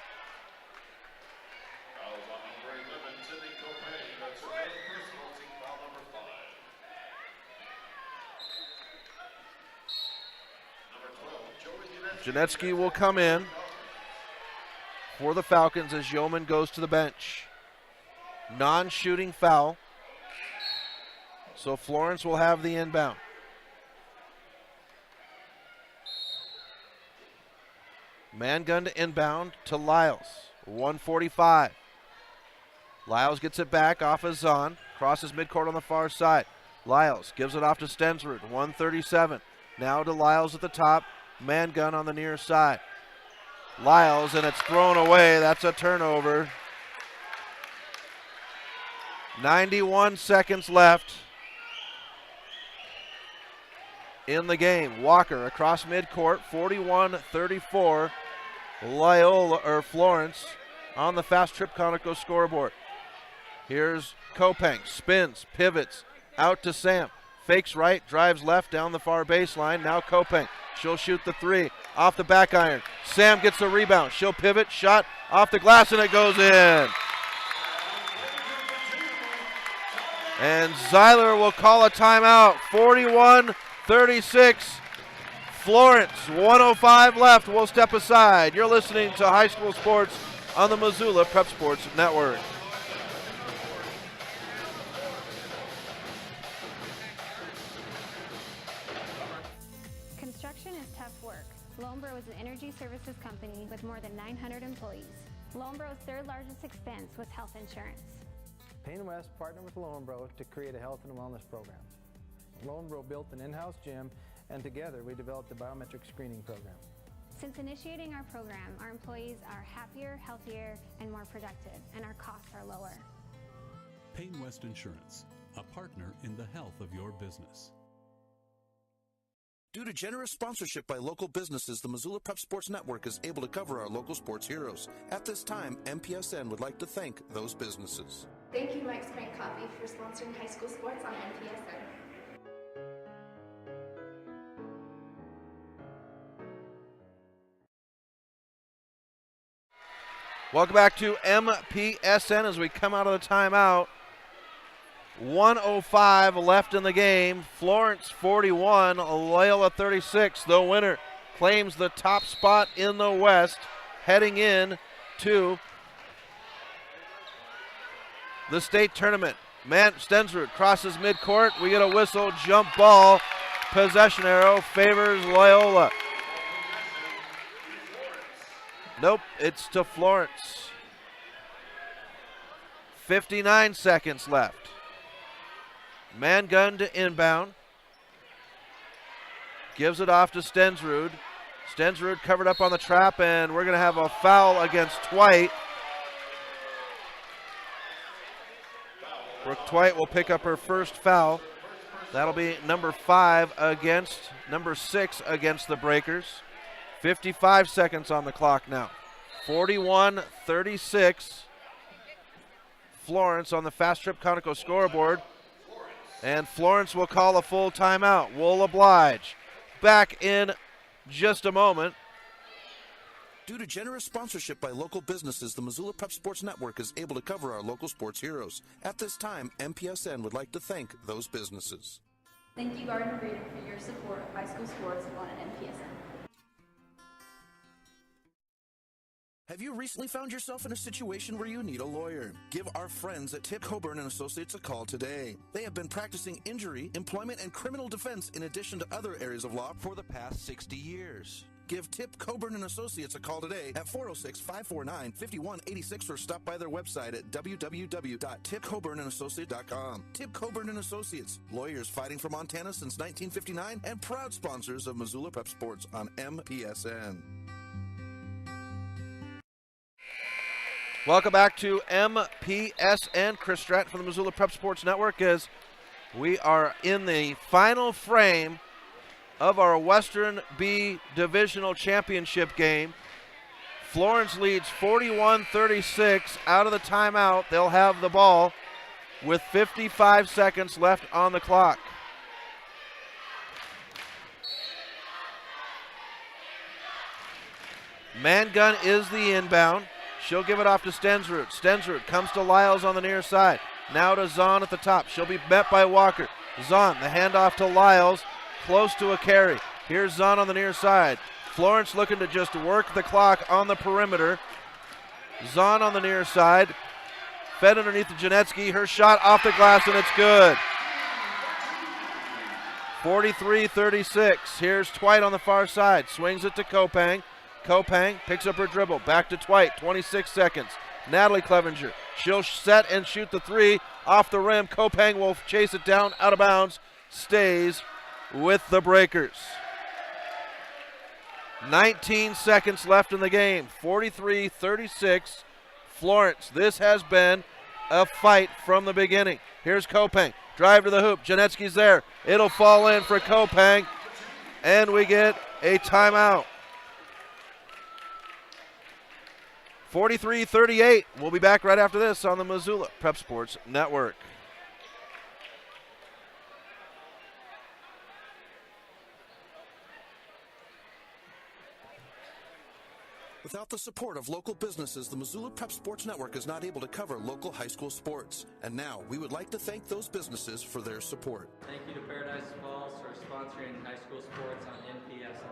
Janetsky will come in for the Falcons as Yeoman goes to the bench. Non-shooting foul. So Florence will have the inbound. Man-gun to inbound to Lyles. 1:45. Lyles gets it back off of Zahn. Crosses midcourt on the far side. Lyles gives it off to Stensrud. 1:37. Now to Lyles at the top. Man-gun on the near side. Lyles, and it's thrown away. That's a turnover. 91 seconds left in the game. Walker across midcourt. 41-34. Florence on the Fast Trip Conoco scoreboard. Here's Kopang. Spins, pivots, out to Sam. Fakes right, drives left down the far baseline. Now Kopang. She'll shoot the 3 off the back iron. Sam gets the rebound. She'll pivot, shot off the glass, and it goes in. And Zeiler will call a timeout. 41-36. Florence, 1:05 left. We'll step aside. You're listening to High School Sports on the Missoula Prep Sports Network. Construction is tough work. Lonebro is an energy services company with more than 900 employees. Lonebro's third largest expense was health insurance. Payne West partnered with Lonebro to create a health and wellness program. Lonebro built an in-house gym, and together we developed the biometric screening program. Since initiating our program, our employees are happier, healthier, and more productive, and our costs are lower. Payne West Insurance, a partner in the health of your business. Due to generous sponsorship by local businesses, the Missoula Prep Sports Network is able to cover our local sports heroes. At this time, MPSN would like to thank those businesses. Thank you, Mike's Pint Coffee, for sponsoring high school sports on MPSN. Welcome back to MPSN as we come out of the timeout. 1:05 left in the game. Florence 41, Loyola 36. The winner claims the top spot in the West, heading in to the state tournament. Stensrud crosses midcourt. We get a whistle, jump ball. Possession arrow favors Loyola. Nope, it's to Florence. 59 seconds left. Man gun to inbound. Gives it off to Stensrud. Stensrud covered up on the trap, and we're going to have a foul against Twite. Brooke Twite will pick up her first foul. That'll be number 5 against number 6 against the Breakers. 55 seconds on the clock now. 41-36. Florence on the Fast Trip Conoco scoreboard. And Florence will call a full timeout. We'll oblige. Back in just a moment. Due to generous sponsorship by local businesses, the Missoula Prep Sports Network is able to cover our local sports heroes. At this time, MPSN would like to thank those businesses. Thank you, Garden Freedom, for your support of high school sports on MPSN. Have you recently found yourself in a situation where you need a lawyer? Give our friends at Tip Coburn & Associates a call today. They have been practicing injury, employment, and criminal defense in addition to other areas of law for the past 60 years. Give Tip Coburn & Associates a call today at 406-549-5186 or stop by their website at www.tipcoburnandassociates.com. Tip Coburn & Associates, lawyers fighting for Montana since 1959 and proud sponsors of Missoula Prep Sports on MPSN. Welcome back to MPSN. Chris Stratton from the Missoula Prep Sports Network as we are in the final frame of our Western B Divisional Championship game. Florence leads 41-36 out of the timeout. They'll have the ball with 55 seconds left on the clock. Man gun is the inbound. She'll give it off to Stensrud. Stensrud comes to Lyles on the near side. Now to Zahn at the top. She'll be met by Walker. Zahn, the handoff to Lyles, close to a carry. Here's Zahn on the near side. Florence looking to just work the clock on the perimeter. Zahn on the near side. Fed underneath to Janetsky. Her shot off the glass, and it's good. 43-36. Here's Twite on the far side. Swings it to Kopang. Kopang picks up her dribble. Back to Twite. 26 seconds. Natalie Clevenger. She'll set and shoot the three off the rim. Kopang will chase it down out of bounds. Stays with the Breakers. 19 seconds left in the game. 43-36. Florence. This has been a fight from the beginning. Here's Kopang. Drive to the hoop. Janetsky's there. It'll fall in for Kopang. And we get a timeout. 43-38. We'll be back right after this on the Missoula Prep Sports Network. Without the support of local businesses, the Missoula Prep Sports Network is not able to cover local high school sports. And now, we would like to thank those businesses for their support. Thank you to Paradise Falls for sponsoring high school sports on NPSN.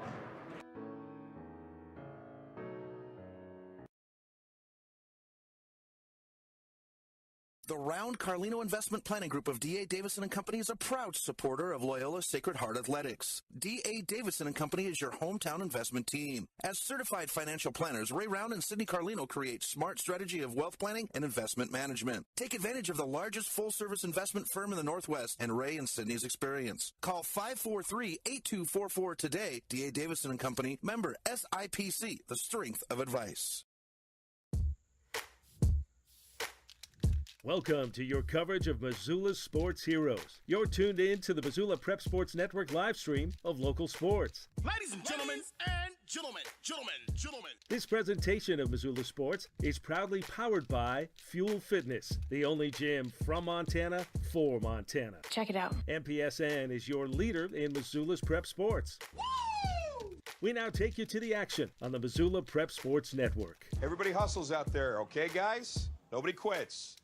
The Round Carlino Investment Planning Group of D.A. Davison & Company is a proud supporter of Loyola Sacred Heart Athletics. D.A. Davison & Company is your hometown investment team. As certified financial planners, Ray Round and Sidney Carlino create smart strategy of wealth planning and investment management. Take advantage of the largest full-service investment firm in the Northwest and Ray and Sidney's experience. Call 543-8244 today. D.A. Davison & Company, member SIPC, the strength of advice. Welcome to your coverage of Missoula's sports heroes. You're tuned in to the Missoula Prep Sports Network live stream of local sports. Ladies and gentlemen, gentlemen. This presentation of Missoula Sports is proudly powered by Fuel Fitness, the only gym from Montana for Montana. Check it out. MPSN is your leader in Missoula's prep sports. Woo! We now take you to the action on the Missoula Prep Sports Network. Everybody hustles out there, okay, guys? Nobody quits.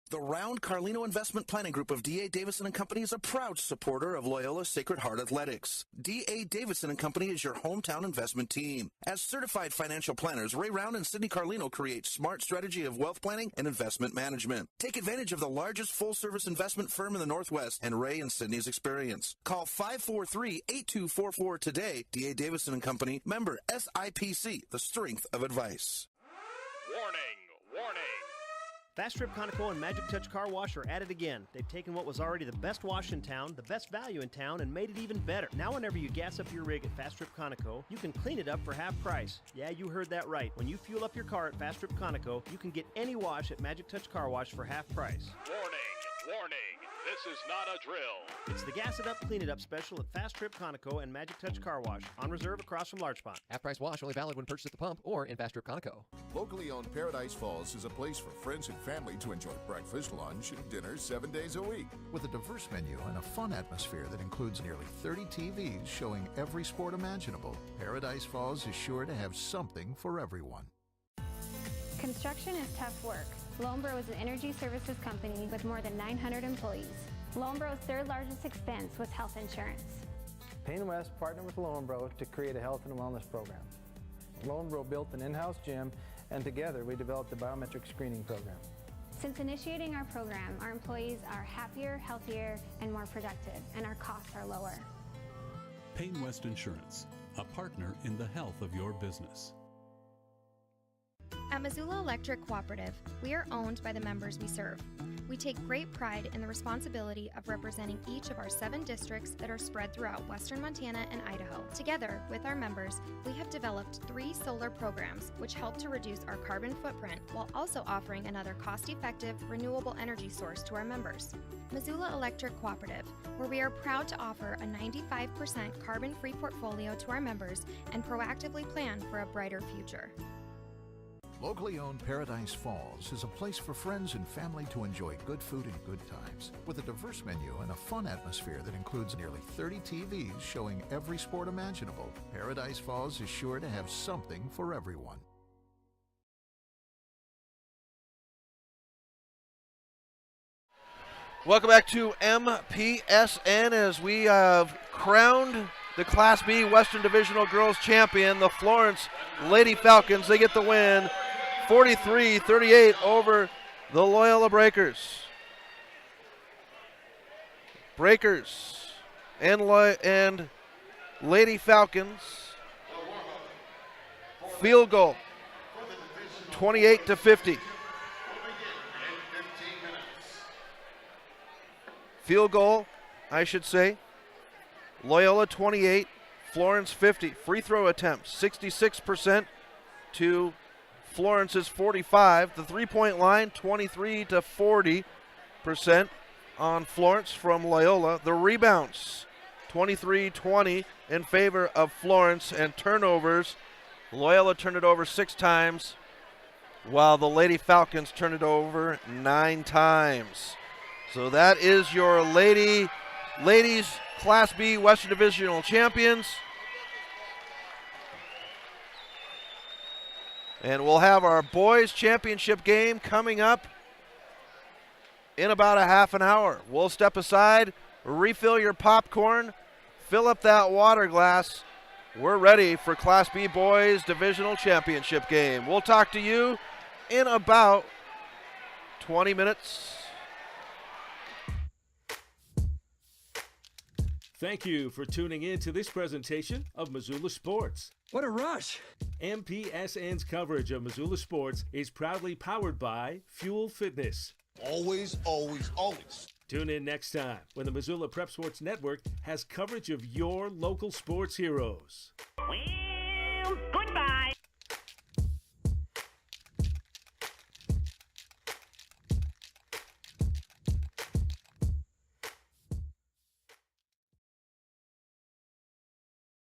The Round Carlino Investment Planning Group of D.A. Davison & Company is a proud supporter of Loyola Sacred Heart Athletics. D.A. Davison & Company is your hometown investment team. As certified financial planners, Ray Round and Sidney Carlino create smart strategy of wealth planning and investment management. Take advantage of the largest full-service investment firm in the Northwest and Ray and Sidney's experience. Call 543-8244 today. D.A. Davison & Company, member SIPC, the strength of advice. Warning. Fast Trip Conoco and Magic Touch Car Wash are at it again. They've taken what was already the best wash in town, the best value in town, and made it even better. Now whenever you gas up your rig at Fast Trip Conoco, you can clean it up for half price. Yeah, you heard that right. When you fuel up your car at Fast Trip Conoco, you can get any wash at Magic Touch Car Wash for half price. Warning. This is not a drill. It's the Gas It Up, Clean It Up special at Fast Trip Conoco and Magic Touch Car Wash, on reserve across from Larchmont. Half-price wash only valid when purchased at the pump or in Fast Trip Conoco. Locally owned Paradise Falls is a place for friends and family to enjoy breakfast, lunch, and dinner 7 days a week. With a diverse menu and a fun atmosphere that includes nearly 30 TVs showing every sport imaginable, Paradise Falls is sure to have something for everyone. Construction is tough work. Lonebro is an energy services company with more than 900 employees. Lonebro's third largest expense was health insurance. Payne West partnered with Lonebro to create a health and wellness program. Lonebro built an in-house gym, and together we developed the biometric screening program. Since initiating our program, our employees are happier, healthier, and more productive, and our costs are lower. Payne West Insurance, a partner in the health of your business. At Missoula Electric Cooperative, we are owned by the members we serve. We take great pride in the responsibility of representing each of our 7 districts that are spread throughout western Montana and Idaho. Together with our members, we have developed 3 solar programs which help to reduce our carbon footprint while also offering another cost-effective, renewable energy source to our members. Missoula Electric Cooperative, where we are proud to offer a 95% carbon-free portfolio to our members and proactively plan for a brighter future. Locally owned Paradise Falls is a place for friends and family to enjoy good food and good times. With a diverse menu and a fun atmosphere that includes nearly 30 TVs showing every sport imaginable, Paradise Falls is sure to have something for everyone. Welcome back to MPSN as we have crowned the Class B Western Divisional Girls Champion, the Florence Lady Falcons. They get the win 43-38 over the Loyola Breakers. Breakers and Lady Falcons. Field goal, 28-50. Field goal, I should say. Loyola 28, Florence 50. Free throw attempts, 66% to Florence's 45. The three-point line, 23-40% on Florence from Loyola. The rebounds, 23-20 in favor of Florence, and turnovers. Loyola turned it over 6 times, while the Lady Falcons turned it over 9 times. So that is your ladies Class B Western Divisional champions. And we'll have our boys championship game coming up in about a half an hour. We'll step aside, refill your popcorn, fill up that water glass. We're ready for Class B boys divisional championship game. We'll talk to you in about 20 minutes. Thank you for tuning in to this presentation of Missoula Sports. What a rush! MPSN's coverage of Missoula Sports is proudly powered by Fuel Fitness. Always, always, always. Tune in next time when the Missoula Prep Sports Network has coverage of your local sports heroes. Well, good